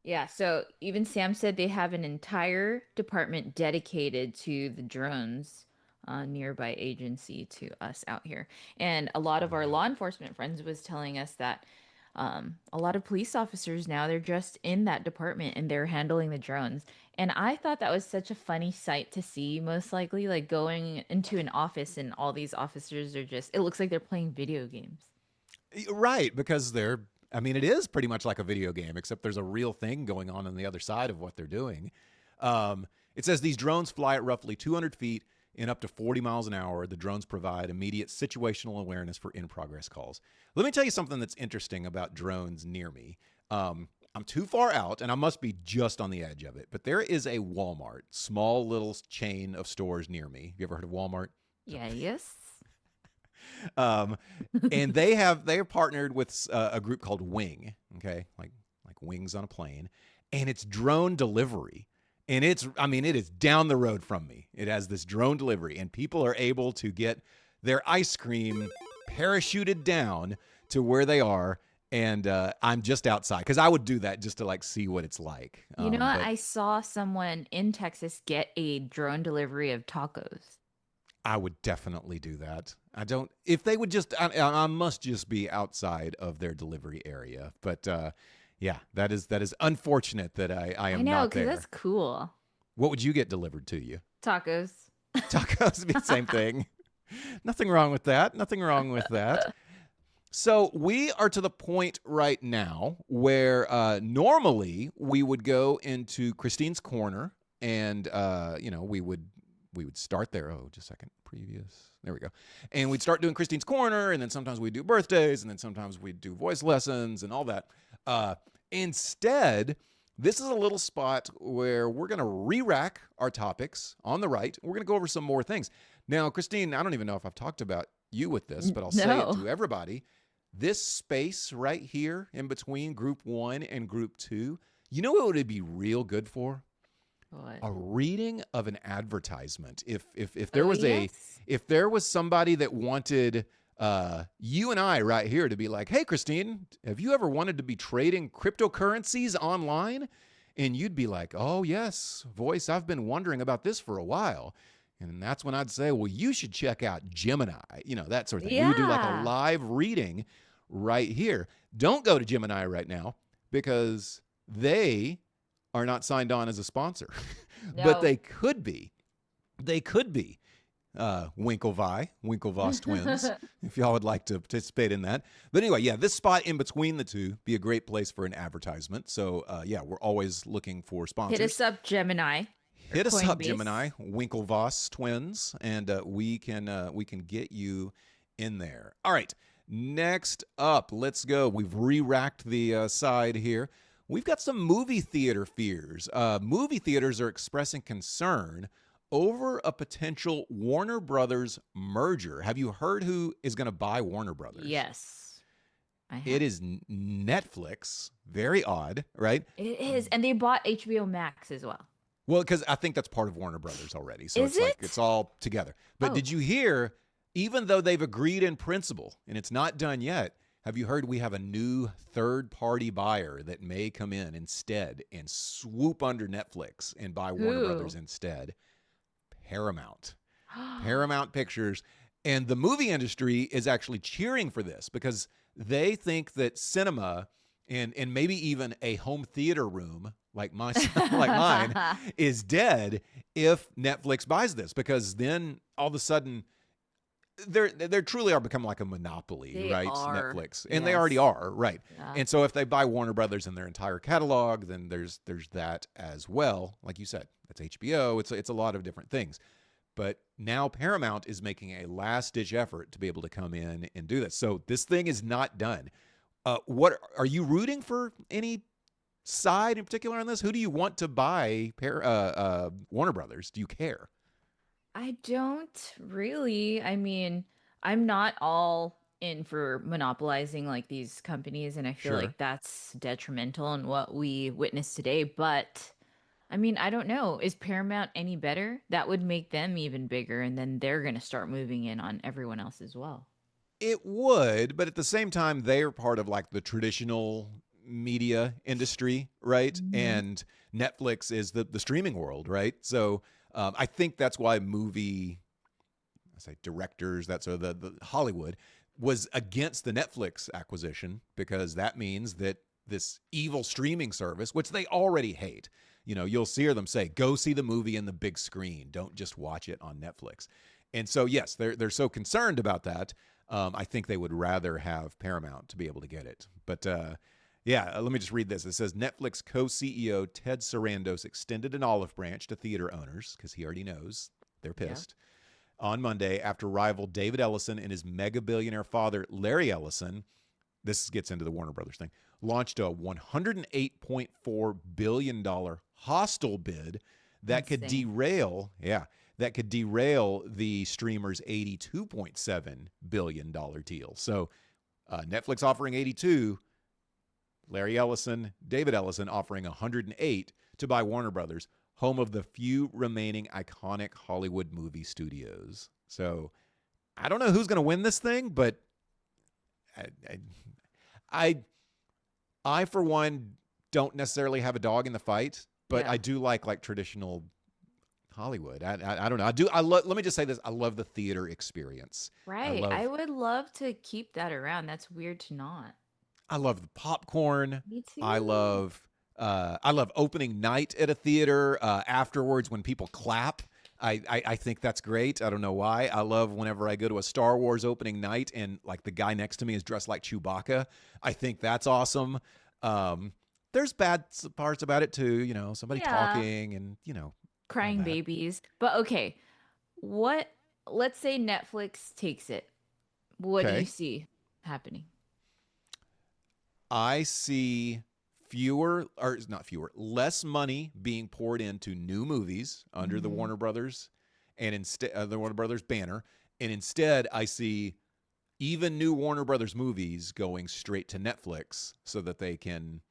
Yeah, so even Sam said they have an entire department dedicated to the drones, nearby agency to us out here. And a lot of our law enforcement friends was telling us that a lot of police officers now, they're just in that department and they're handling the drones. And I thought that was such a funny sight to see, most likely, like going into an office and all these officers are just, it looks like they're playing video games. Right, because it is pretty much like a video game, except there's a real thing going on the other side of what they're doing. It says these drones fly at roughly 200 feet and up to 40 miles an hour. The drones provide immediate situational awareness for in-progress calls. Let me tell you something that's interesting about drones near me. I'm too far out, and I must be just on the edge of it, but there is a Walmart, small little chain of stores near me. Have you ever heard of Walmart? Yeah, yes. And they're partnered with a group called Wing, okay, like wings on a plane, and it's drone delivery. And it is down the road from me. It has this drone delivery, and people are able to get their ice cream parachuted down to where they are. And I'm just outside because I would do that just to like see what it's like. You know what? I saw someone in Texas get a drone delivery of tacos. I would definitely do that. If they would just, I must just be outside of their delivery area. But yeah, that is unfortunate that I am not there. That's cool. What would you get delivered to you? Tacos. Tacos would be the same thing. Nothing wrong with that. Nothing wrong with that. So we are to the point right now where normally we would go into Christine's Corner and, we would start there. Oh, just a second. Previous. There we go. And we'd start doing Christine's Corner, and then sometimes we'd do birthdays, and then sometimes we'd do voice lessons and all that. Instead, this is a little spot where we're going to re-rack our topics on the right. We're going to go over some more things. Now, Christine, I don't even know if I've talked about you with this, but I'll say it to everybody. This space right here in between group 1 and group 2, you know what would be real good for? What? A reading of an advertisement. If there was if there was somebody that wanted you and I right here to be like, hey, Christine, have you ever wanted to be trading cryptocurrencies online? And you'd be like, oh, yes, voice, I've been wondering about this for a while. And that's when I'd say, well, you should check out Gemini, that sort of thing. Yeah. We would do like a live reading right here. Don't go to Gemini right now because they are not signed on as a sponsor, but No. they could be. They could be. Winklevoss twins, if y'all would like to participate in that. But anyway, yeah, this spot in between the two be a great place for an advertisement. So yeah, we're always looking for sponsors. Hit us up, Gemini. Hit us up, Coinbase. Gemini, Winklevoss twins, and we can get you in there. All right, next up, let's go. We've re-racked the side here. We've got some movie theater fears. Movie theaters are expressing concern over a potential Warner Brothers merger. Have you heard who is going to buy Warner Brothers? Yes. I have. It is Netflix. Very odd, right? It is. And they bought HBO Max as well. Well, because I think that's part of Warner Brothers already. So Is it's like it? it's all together. But Oh. did you hear, even though they've agreed in principle and it's not done yet, have you heard we have a new third-party buyer that may come in instead and swoop under Netflix and buy Warner Who? Brothers instead? Paramount. Paramount Pictures. And the movie industry is actually cheering for this because they think that cinema and maybe even a home theater room like mine is dead if Netflix buys this, because then all of a sudden they're truly are become like a monopoly, They right? are. Netflix. And they Yes. already are, right? Yeah. And so if they buy Warner Brothers and their entire catalog, then there's that as well. Like you said, that's HBO. It's a lot of different things. But now Paramount is making a last-ditch effort to be able to come in and do this. So this thing is not done. What are you rooting for? Any side in particular on this? Who do you want to buy Warner Brothers? Do you care? I don't really. I mean, I'm not all in for monopolizing like these companies, and I feel Sure. like that's detrimental in what we witnessed today. But I mean, I don't know. Is Paramount any better? That would make them even bigger, and then they're going to start moving in on everyone else as well. It would, but at the same time, they are part of like the traditional media industry, right? Mhm. And Netflix is the streaming world, right? So I think that's why directors, that's the Hollywood was against the Netflix acquisition, because that means that this evil streaming service, which they already hate, you'll hear them say, go see the movie in the big screen. Don't just watch it on Netflix. And so, yes, they're so concerned about that. I think they would rather have Paramount to be able to get it. But let me just read this. It says Netflix co-CEO Ted Sarandos extended an olive branch to theater owners, because he already knows they're pissed, on Monday after rival David Ellison and his mega billionaire father, Larry Ellison, this gets into the Warner Brothers thing, launched a $108.4 billion hostile bid that could Insane. derail the streamer's $82.7 billion deal. So Netflix offering 82, Larry Ellison, David Ellison offering 108 to buy Warner Brothers, home of the few remaining iconic Hollywood movie studios. So I don't know who's going to win this thing, but I for one don't necessarily have a dog in the fight, but Yeah. I do like traditional Hollywood. I don't know. Let me just say this. I love the theater experience. Right. love- I would love to keep that around. That's weird to not. I love the popcorn. Me too. I love opening night at a theater. Afterwards, when people clap, I think that's great. I don't know why. I love whenever I go to a Star Wars opening night and like the guy next to me is dressed like Chewbacca. I think that's awesome. There's bad parts about it too. Somebody Yeah. talking and Crying that. babies. But okay, let's say Netflix takes it. What do Okay. you see happening? I see less money being poured into new movies under the Mhm. Warner Brothers and instead the Warner Brothers banner, and instead I see even new Warner Brothers movies going straight to Netflix so that they can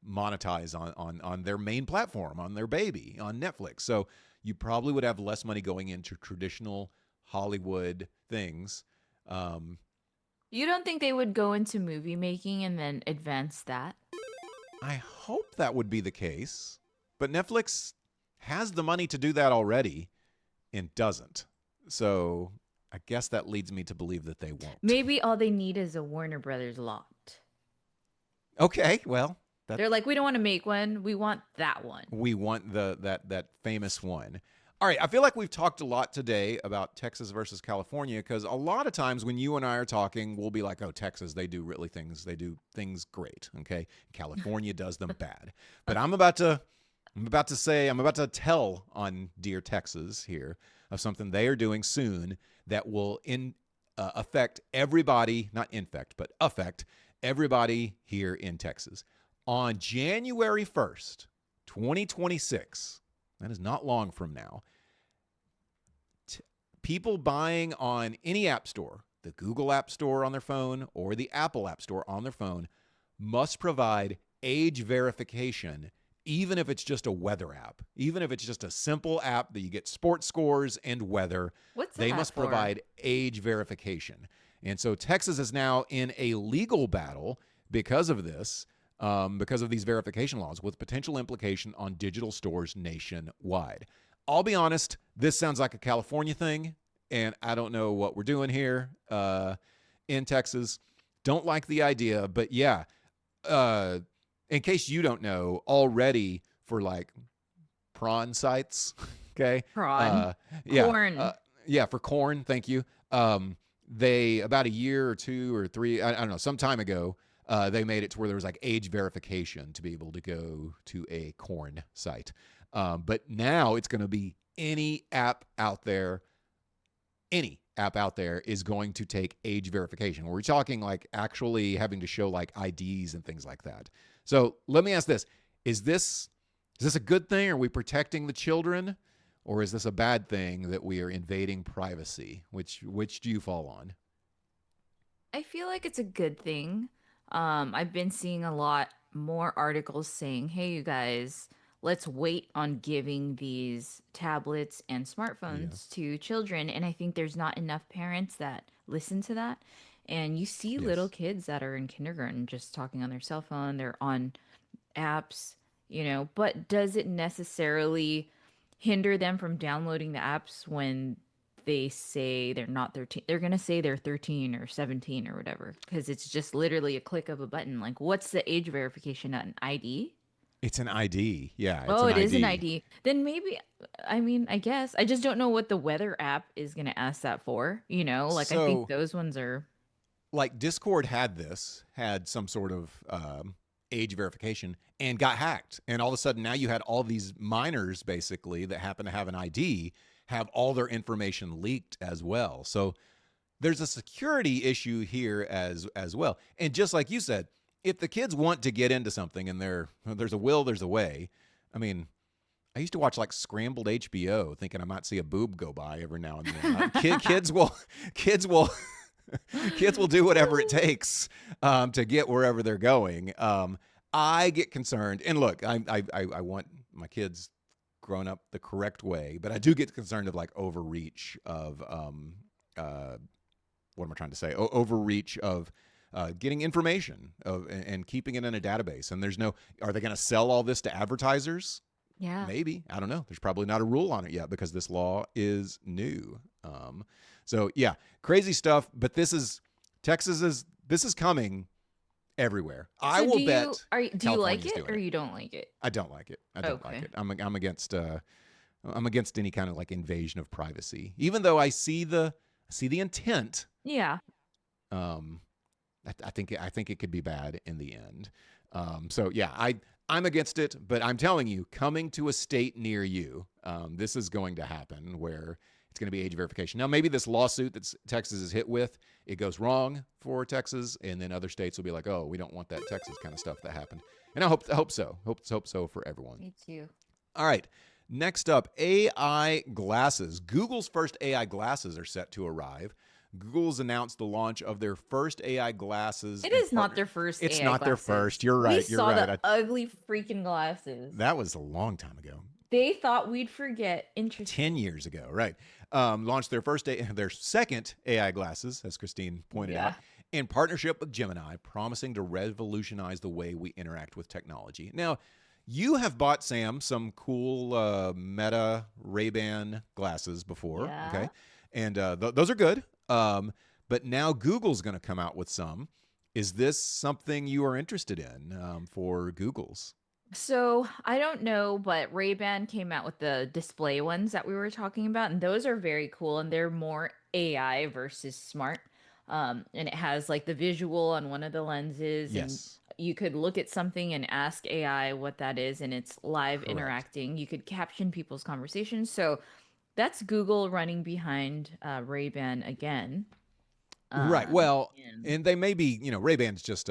monetize on their main platform, on their baby, on Netflix. So you probably would have less money going into traditional Hollywood things. You don't think they would go into movie making and then advance that? I hope that would be the case, but Netflix has the money to do that already and doesn't. So I guess that leads me to believe that they won't. Maybe all they need is a Warner Brothers lot. Okay, well, They're like, we don't want to make one. We want that one. We want that famous one. All right, I feel like we've talked a lot today about Texas versus California because a lot of times when you and I are talking, we'll be like, "Oh, Texas, they do things great." Okay, California does them bad. But I'm about to tell on dear Texas here of something they are doing soon that will affect everybody, not infect, but affect everybody here in Texas. On January 1st, 2026, that is not long from now, people buying on any app store, the Google App Store on their phone or the Apple App Store on their phone, must provide age verification, even if it's just a weather app, even if it's just a simple app that you get sports scores and weather. What's they that must for? provide age verification. And so Texas is now in a legal battle because of this. Because of these verification laws with potential implication on digital stores nationwide. I'll be honest, this sounds like a California thing, and I don't know what we're doing here in Texas. Don't like the idea, but yeah, in case you don't know, already for like prawn sites, okay? Prawn. Yeah, Corn. yeah, for corn, thank you. They, about a year or 2 or 3, I don't know, some time ago, they made it to where there was like age verification to be able to go to a corn site. But now it's going to be any app out there is going to take age verification. We're talking like actually having to show like IDs and things like that. So let me ask this. Is this a good thing? Are we protecting the children? Or is this a bad thing that we are invading privacy? Which do you fall on? I feel like it's a good thing. I've been seeing a lot more articles saying, hey, you guys, let's wait on giving these tablets and smartphones to children. And I think there's not enough parents that listen to that. And you see little kids that are in kindergarten just talking on their cell phone, they're on apps, but does it necessarily hinder them from downloading the apps when they say they're not 13? They're going to say they're 13 or 17 or whatever, because it's just literally a click of a button. Like, what's the age verification? An ID? It's an ID. Yeah. It's Oh, an it is an ID. ID. Then maybe, I mean, I guess. I just don't know what the weather app is going to ask that for. Like, I think those ones are. Like Discord had some sort of age verification and got hacked. And all of a sudden now you had all these minors basically that happen to have an ID have all their information leaked as well. So there's a security issue here as well. And just like you said, if the kids want to get into something and there's a will, there's a way. I mean, I used to watch like scrambled HBO thinking I might see a boob go by every now and then. Kids will do whatever it takes to get wherever they're going. I get concerned, and look, I want my kids grown up the correct way, but I do get concerned of like overreach of what am I trying to say? Overreach of getting information and keeping it in a database. And are they going to sell all this to advertisers? Yeah. Maybe. I don't know. There's probably not a rule on it yet because this law is new. So yeah, crazy stuff. But this is coming everywhere. So I will bet. Do you like it or you don't like it? I don't like it. I don't like it. I'm against any kind of like invasion of privacy. Even though I see the intent. Yeah. I think it could be bad in the end. So yeah, I'm against it, but I'm telling you, coming to a state near you, this is going to happen where it's going to be age verification. Now, maybe this lawsuit that Texas is hit with, it goes wrong for Texas, and then other states will be like, oh, we don't want that Texas kind of stuff that happened. And I hope so. Hope so for everyone. Me too. All right. Next up, AI glasses. Google's first AI glasses are set to arrive. Google's announced the launch of their first AI glasses. It is not their first AI glasses. It's not their first. You're right. We saw the ugly freaking glasses. That was a long time ago. They thought we'd forget. Interesting. 10 years ago, right. Launched their second AI glasses, as Christine pointed out, in partnership with Gemini, promising to revolutionize the way we interact with technology. Now, you have bought, Sam, some cool Meta Ray-Ban glasses before, okay? And those are good. But now Google's going to come out with some. Is this something you are interested in for Google's? So I don't know, but Ray-Ban came out with the display ones that we were talking about, and those are very cool, and they're more AI versus smart. And it has like the visual on one of the lenses, and Yes, you could look at something and ask AI what that is, and it's live correct. interacting. You could caption people's conversations. So that's Google running behind Ray-Ban again. Right. Well, And and they may be, Ray-Ban's just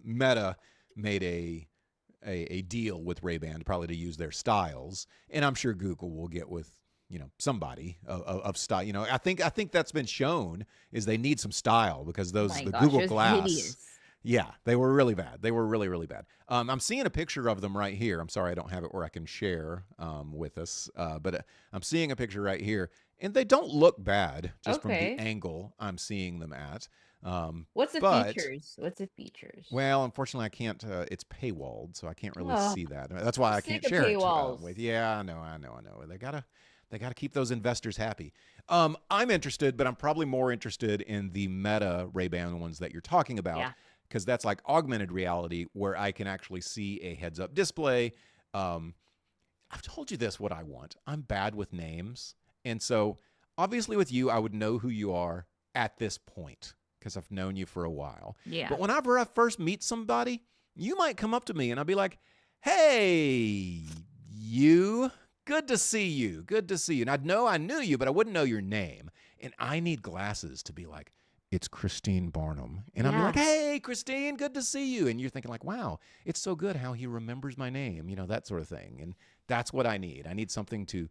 Meta made a deal with Ray-Ban probably to use their styles, and I'm sure Google will get with somebody of style. I think that's been shown is they need some style because oh those my the gosh, Google it was Glass. hideous. Yeah, they were really bad. They were really, really bad. I'm seeing a picture of them right here. I'm sorry I don't have it where I can share with us, but I'm seeing a picture right here, and they don't look bad just from the Okay. angle I'm seeing them at. Um, What's the but features? What's the features? well, unfortunately, I can't. It's paywalled, so I can't really Oh, see that. That's why I'm I can't sick of share it paywalls. with. Yeah, I know. They gotta keep those investors happy. I'm interested, but I'm probably more interested in the Meta Ray-Ban ones that you're talking about Yeah. because that's like augmented reality where I can actually see a heads-up display. Um, I've told you this what I want. I'm bad with names, and so obviously with you, I would know who you are at this point because I've known you for a while. Yeah. But whenever I first meet somebody, you might come up to me and I'll be like, "Hey, you, good to see you. Good to see you." And I'd know I knew you, but I wouldn't know your name. And I need glasses to be like, "It's Christine Barnum." And I'll be like, Yeah. "Hey, Christine, good to see you." And you're thinking like, "Wow, it's so good how he remembers my name," that sort of thing. And that's what I need. I need something to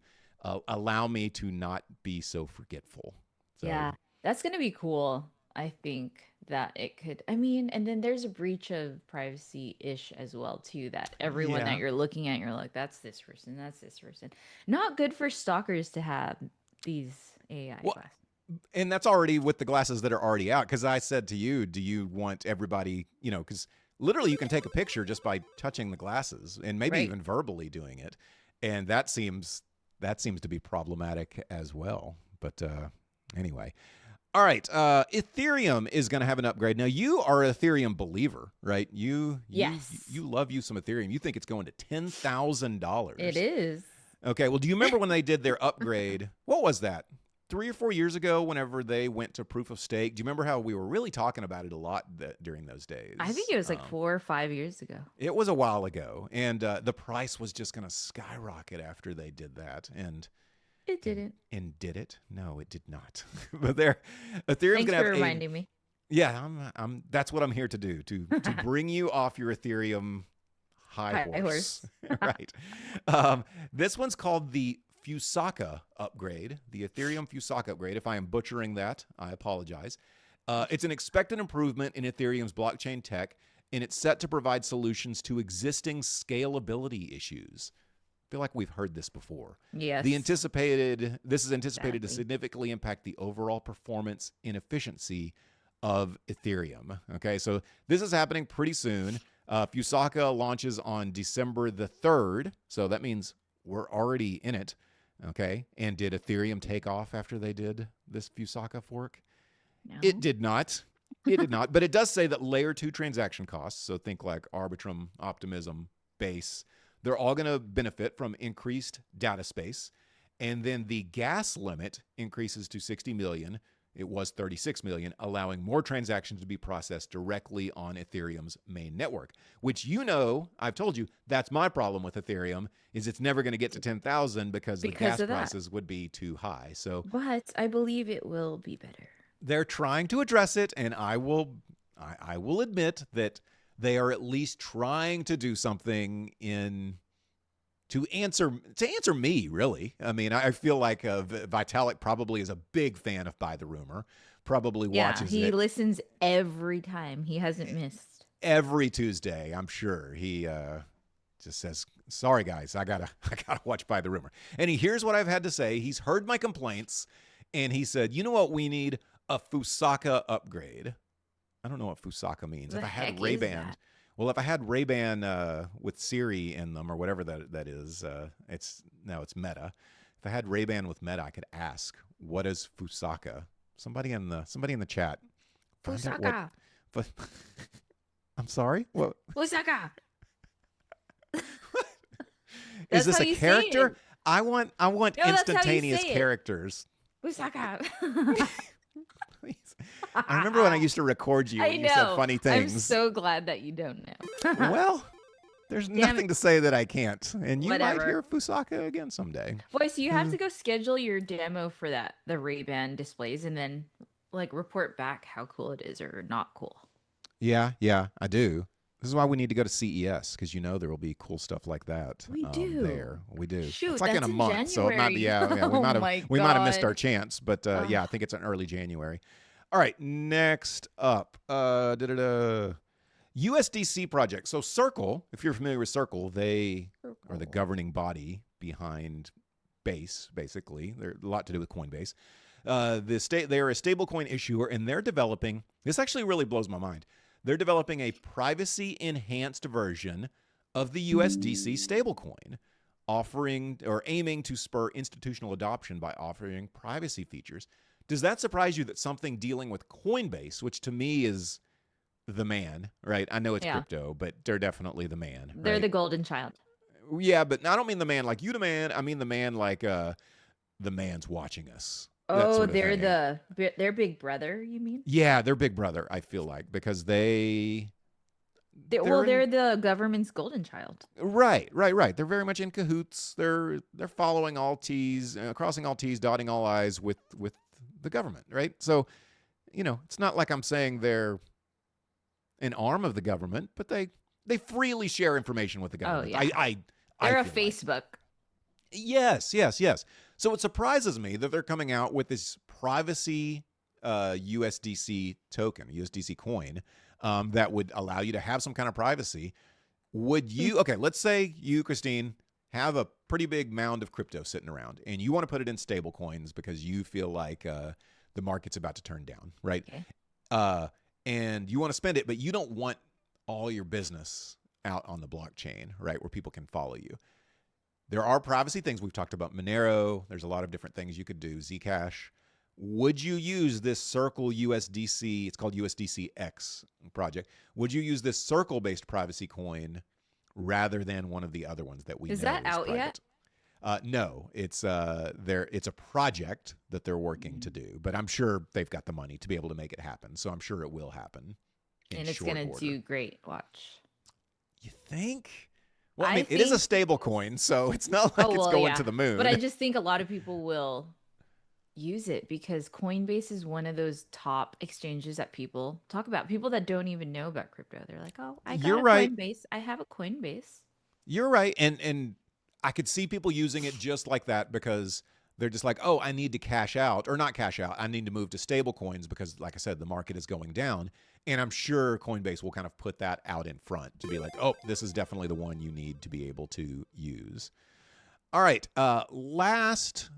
allow me to not be so forgetful. So Yeah. That's going to be cool. I think that it could, I mean, and then there's a breach of privacy-ish as well, too, that everyone that yeah. you're looking at, you're like, that's this person, that's this person. Not good for stalkers to have these AI Well, glasses. and that's already with the glasses that are already out. Because I said to you, do you want everybody, because literally you can take a picture just by touching the glasses and maybe Right. even verbally doing it, and that seems to be problematic as well. But anyway, all right. Ethereum is going to have an upgrade. Now you are an Ethereum believer, right? You Yes, love you some Ethereum. You think it's going to it $10,000. is. Okay, well, do you remember when they did their upgrade? What was that? 3 or 4 years ago, whenever they went to proof of stake. Do you remember how we were really talking about it a lot during those I think days? it was like 4 or 5 years ago. It was a while ago, and the price was just going to skyrocket after they did that. And It and didn't. and did it? No, it did not. But Ethereum's Thanks going to for have a reminding me. yeah. I'm that's what I'm here to do to bring you off your Ethereum high High horse. horse. Right. This one's called the Fusaka upgrade, the Ethereum Fusaka upgrade. If I am butchering that, I apologize. It's an expected improvement in Ethereum's blockchain tech, and it's set to provide solutions to existing scalability issues. I feel like we've heard this before. Yes, This is anticipated to exactly. significantly impact the overall performance and efficiency of Ethereum. Okay, so this is happening pretty soon. Fusaka launches on December the 3rd, so that means we're already in it. Okay, and did Ethereum take off after they did this Fusaka fork? It No. did not. It did not. But it does say that layer two transaction costs, so think like Arbitrum, Optimism, Base, they're all going to benefit from increased data space. And then the gas limit increases to 60 million. It was 36 million, allowing more transactions to be processed directly on Ethereum's main network, which I've told you, that's my problem with Ethereum is it's never going to get to 10,000 because the Because gas of that. prices would be too high. So But I believe it will be better. they're trying to address it, and I will admit that they are at least trying to do something to answer me, really. I mean, I feel like Vitalik probably is a big fan of Buy the Rumor, probably Yeah, watches he it listens every time. He hasn't missed. every Tuesday. I'm sure he just says, "Sorry guys, I gotta I gotta watch Buy the Rumor." And he hears what I've had to say. He's heard my complaints, and he said, "You know what we need? A Fusaka upgrade." I don't know what Fusaka means. The If I had heck is Ray-Ban, that? well, if I had Ray-Ban with Siri in them or whatever that is, it's Meta. If I had Ray-Ban with Meta, I could ask, "What is Fusaka?" Somebody in the chat, find out what Fusaka. But I'm sorry. What Osaka. is That's this how a you say character? it. I want No, that's how you instantaneous say it. characters. Osaka. Please. I remember when I used to record you I when know. you said funny I'm things. so glad that you don't know. Well, there's Damn nothing it. to say that I can't. And you might Whatever. hear Fusaka again someday. Boy, so you have to go schedule your demo for the Ray-Ban displays and then like report back how cool it is or not cool. Yeah, I do. This is why we need to go to CES, because there will be cool stuff like that. We do. There. We do. Shoot, it's like in that's a in month, so it might be. Yeah, January. we Oh might have my missed our God. chance, but yeah, I think it's in early January. All right, next up, USDC project. So Circle, if you're familiar with Circle, they are the governing body behind Base. Basically, they're a lot to do with Coinbase. They are a stablecoin issuer, and they're developing. This actually really blows my mind. They're developing a privacy-enhanced version of the USDC stablecoin, offering or aiming to spur institutional adoption by offering privacy features. Does that surprise you that something dealing with Coinbase, which to me is the man, right? I know it's crypto, but they're definitely the man. They're right? the golden child. Yeah, but I don't mean the man like you, the man. I mean the man like the man's watching us. That Oh, sort of thing. their big brother, you mean? Yeah, they're big brother, I feel like, because they're the government's golden child. right. They're very much in cahoots. They're following all T's, crossing all T's, dotting all I's with the government, right? So, it's not like I'm saying they're an arm of the government, but they freely share information with the government. Oh, yeah. They're a Facebook. Yes. So it surprises me that they're coming out with this privacy USDC token, USDC coin, that would allow you to have some kind of privacy. Would you, okay, let's say you, Christine, have a pretty big mound of crypto sitting around and you want to put it in stable coins because you feel like the market's about to turn down, right? Okay. And you want to spend it, but you don't want all your business out on the blockchain, right, where people can follow you. There are privacy things. We've talked about Monero. There's a lot of different things you could do. Zcash. Would you use this Circle USDC? It's called USDCX project. Would you use this Circle-based privacy coin rather than one of the other ones that we know is that out private? Yet? No, it's a project that they're working to do, but I'm sure they've got the money to be able to make it happen. So I'm sure it will happen. And it's going to do great. Watch. You think? Well, I mean, it is a stable coin, so it's not like it's going to the moon. But I just think a lot of people will use it because Coinbase is one of those top exchanges that people talk about. People that don't even know about crypto. They're like, oh, I got Coinbase. I have a Coinbase. You're right. And I could see people using it just like that because they're just like, oh, I need to cash out, or not cash out. I need to move to stable coins because, like I said, the market is going down. And I'm sure Coinbase will kind of put that out in front to be like, oh, this is definitely the one you need to be able to use. All right. Last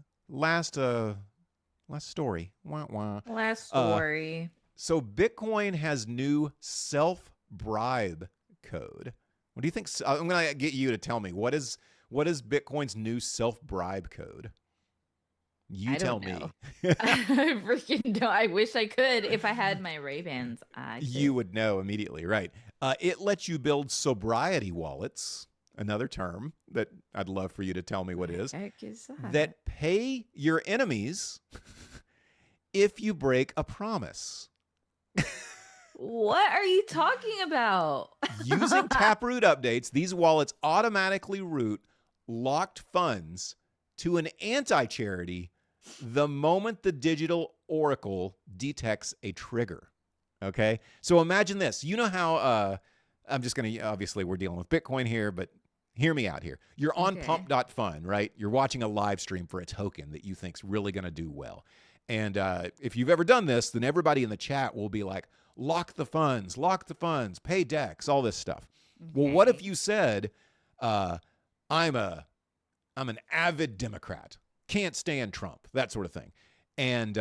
story. Wah, wah. Last story. So Bitcoin has new self-bribe code. What do you think? I'm going to get you to tell me. What is Bitcoin's new self-bribe code? You tell me. I freaking don't. I wish I could. If I had my Ray-Bans, you would know immediately, right? It lets you build sobriety wallets, another term that I'd love for you to tell me what is. Heck is that? That pay your enemies if you break a promise. What are you talking about? Using Taproot updates, these wallets automatically route locked funds to an anti-charity the moment the digital oracle detects a trigger. Okay? So imagine this. You know how, I'm just going to, obviously we're dealing with Bitcoin here, but hear me out here. You're on pump.fun, right? You're watching a live stream for a token that you think's really going to do well. And if you've ever done this, then everybody in the chat will be like, lock the funds, pay DEX, all this stuff. Okay. Well, what if you said, I'm an avid Democrat, can't stand Trump, that sort of thing. And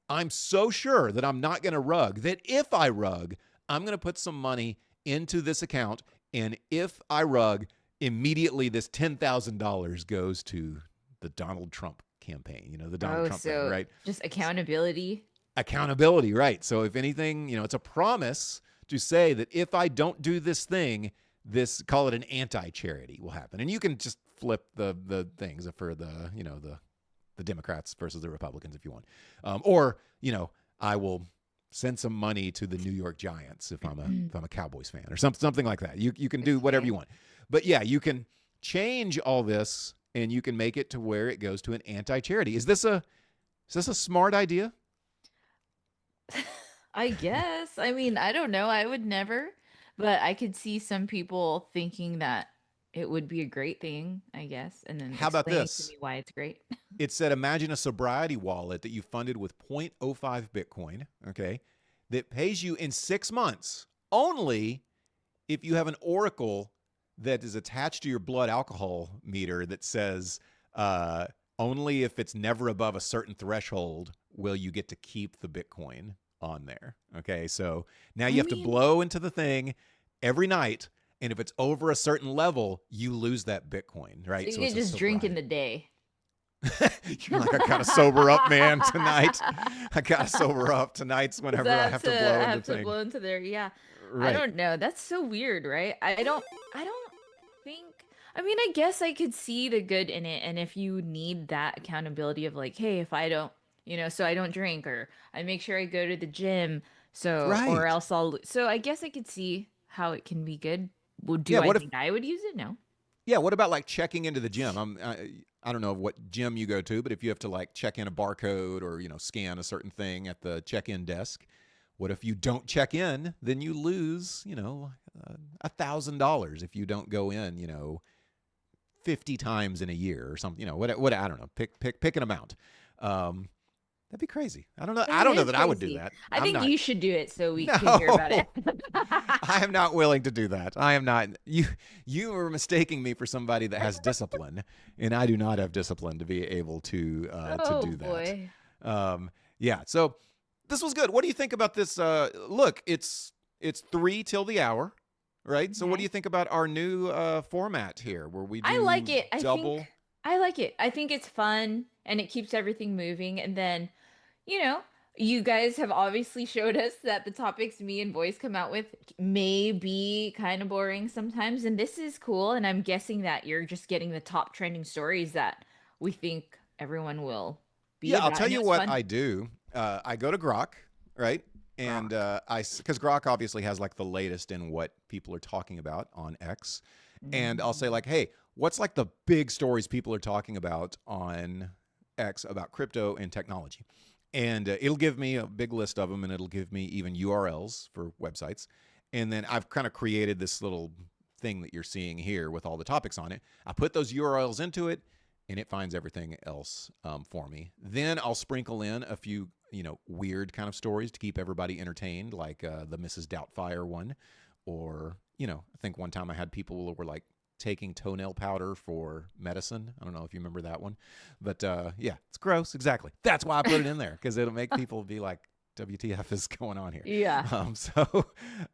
I'm so sure that I'm not going to rug, that if I rug, I'm going to put some money into this account. And if I rug, immediately this $10,000 goes to the Donald Trump campaign, the Donald Trump thing, right? Just accountability. Accountability, right. So if anything, it's a promise to say that if I don't do this thing, this, call it an anti-charity, will happen. And you can just flip the things for the Democrats versus the Republicans if you want. Or, I will send some money to the New York Giants if I'm a Cowboys fan or something like that. You can do whatever you want. But yeah, you can change all this and you can make it to where it goes to an anti-charity. Is this a smart idea? I guess. I mean, I don't know. I would never, but I could see some people thinking that it would be a great thing, I guess, and then How about explain this? to me why it's great. It said, imagine a sobriety wallet that you funded with 0.05 Bitcoin, okay, that pays you in 6 months only if you have an oracle that is attached to your blood alcohol meter that says only if it's never above a certain threshold will you get to keep the Bitcoin on there. Okay, so now you have to blow into the thing every night, and if it's over a certain level, you lose that Bitcoin, right? So you can just drink in the day. You're like, I gotta sober up, man, tonight. I gotta sober up tonight's whenever I have to blow into there. Yeah. Right. I don't know. That's so weird, right? I don't think, I mean, I guess I could see the good in it. And if you need that accountability of like, hey, if I don't, so I don't drink, or I make sure I go to the gym, so, or Right. else so I guess I could see how it can be good. Well, I would use it? No. Yeah, what about like checking into the gym? I don't know what gym you go to, but if you have to like check in a barcode or, scan a certain thing at the check-in desk, what if you don't check in? Then you lose, $1,000 if you don't go in, 50 times in a year or something, what I don't know, pick an amount. That'd be crazy. I don't know. I don't know that I would do that. I think you should do it so we can hear about it. I am not willing to do that. I am not. You are mistaking me for somebody that has discipline, and I do not have discipline to be able to do that. Boy. Yeah. So this was good. What do you think about this? Look, it's 3 till the hour, right? So what do you think about our new format here, where we do I like it. double? I like it. I think it's fun and it keeps everything moving. And then, you guys have obviously showed us that the topics me and Boys come out with may be kind of boring sometimes. And this is cool. And I'm guessing that you're just getting the top trending stories that we think everyone will be. Yeah, I'll tell you what I do. I go to Grok, right? And because Grok obviously has like the latest in what people are talking about on X. And I'll say like, hey, what's like the big stories people are talking about on X about crypto and technology? And it'll give me a big list of them, and it'll give me even URLs for websites. And then I've kind of created this little thing that you're seeing here with all the topics on it. I put those URLs into it, and it finds everything else for me. Then I'll sprinkle in a few, weird kind of stories to keep everybody entertained, like the Mrs. Doubtfire one. Or, I think one time I had people who were like taking toenail powder for medicine. I don't know if you remember that one. But yeah, it's gross. Exactly. That's why I put it in there, because it'll make people be like, WTF is going on here? Yeah.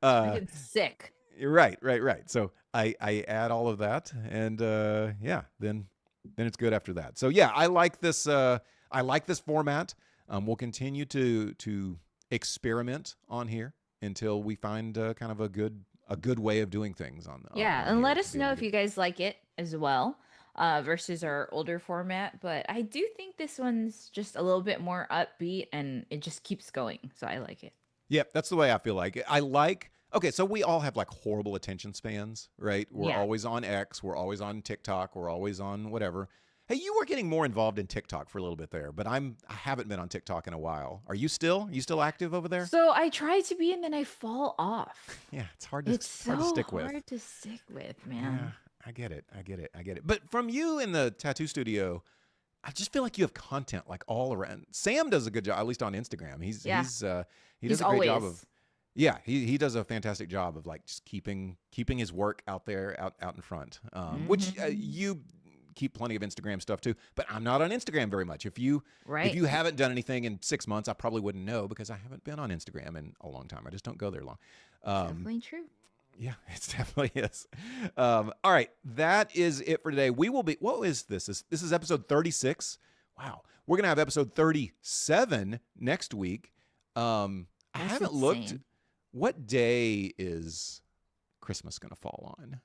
It's sick. Right. So I add all of that, and yeah, then it's good after that. So yeah, I like this. I like this format. We'll continue to experiment on here until we find kind of a good way of doing things on. And let us know if you guys like it as well, versus our older format. But I do think this one's just a little bit more upbeat, and it just keeps going. So I like it. Yep, that's the way I feel like it. Okay, so we all have like horrible attention spans, right? We're always on X, we're always on TikTok, we're always on whatever. Hey, you were getting more involved in TikTok for a little bit there, but I haven't been on TikTok in a while. Are you still? You still active over there? So I try to be, and then I fall off. Yeah, it's hard to stick with. Hard to stick with, man. Yeah, I get it. But from you in the tattoo studio, I just feel like you have content like all around. Sam does a good job, at least on Instagram. He does a great job of. Yeah, he does a fantastic job of like just keeping his work out there, out in front. Which you keep plenty of Instagram stuff too, but I'm not on Instagram very much. If you haven't done anything in 6 months, I probably wouldn't know, because I haven't been on Instagram in a long time. I just don't go there long. Definitely true. Yeah, it definitely is. All right, that is it for today. We will be. What is this? This is episode 36. Wow, we're gonna have episode 37 next week. I haven't looked. What day is Christmas going to fall on?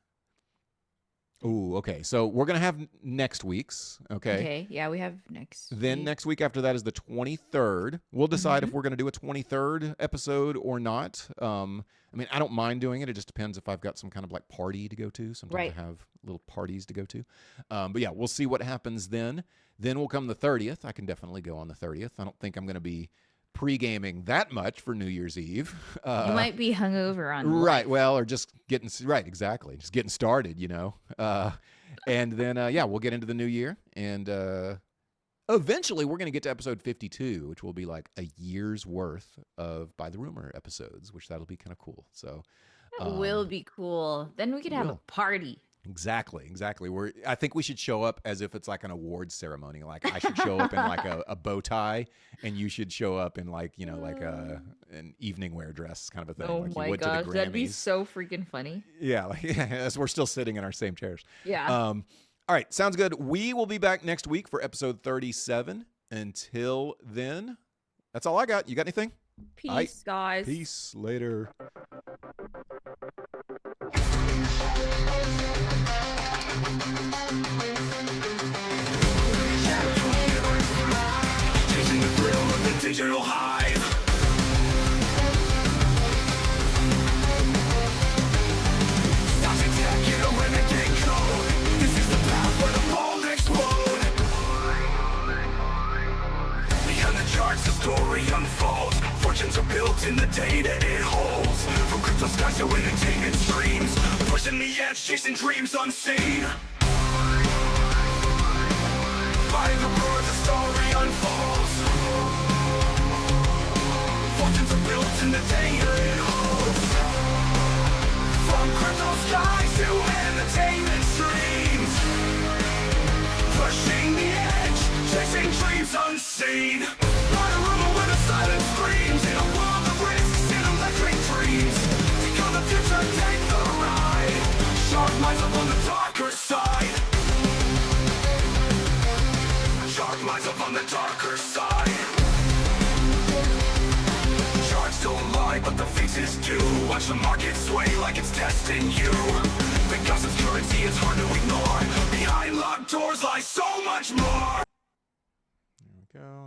Ooh, okay. So we're going to have next week's, okay? Okay. Yeah, we have next. Then week. next week after that is the 23rd. We'll decide if we're going to do a 23rd episode or not. I mean, I don't mind doing it. It just depends if I've got some kind of like party to go to. Sometimes Right. I have little parties to go to. But yeah, we'll see what happens then. Then will come the 30th. I can definitely go on the 30th. I don't think I'm going to be pre-gaming that much for New Year's Eve. You might be hungover on Right. life. Well, or just getting right. Exactly. Just getting started, and then, yeah, we'll get into the new year. And eventually we're going to get to episode 52, which will be like a year's worth of By the Rumor episodes, which that'll be kind of cool. So That will be cool. Then we could have a will. party. Exactly. I think we should show up as if it's like an awards ceremony. Like I should show up in like a bow tie, and you should show up in like an evening wear dress kind of a thing. Oh like my you would gosh, to the Grammys. that'd be so freaking funny. Yeah, like as we're still sitting in our same chairs. Yeah. All right, sounds good. We will be back next week for episode 37. Until then, that's all I got. You got anything? Peace, guys. Peace. Later. Chasing the thrill of the digital hive. Stop attacking a renegade code. This is the path where the bold explode. Behind the charts, the story unfolds. Fortunes are built in the data it holds. From crypto skies to entertainment streams, pushing the edge, chasing dreams unseen. By the roar, the story unfolds. Fortunes are built in the data it holds. From crypto skies to entertainment streams, pushing the edge, chasing dreams unseen. By the rumor where the silence screams, in a world of risks and electric dreams. Become the future, take the ride. Sharp minds up on the darker side. Sharp minds up on the darker side. Charts don't lie, but the faces do. Watch the market sway like it's testing you. Because it's currency, it's hard to ignore. Behind locked doors lies so much more. There we go.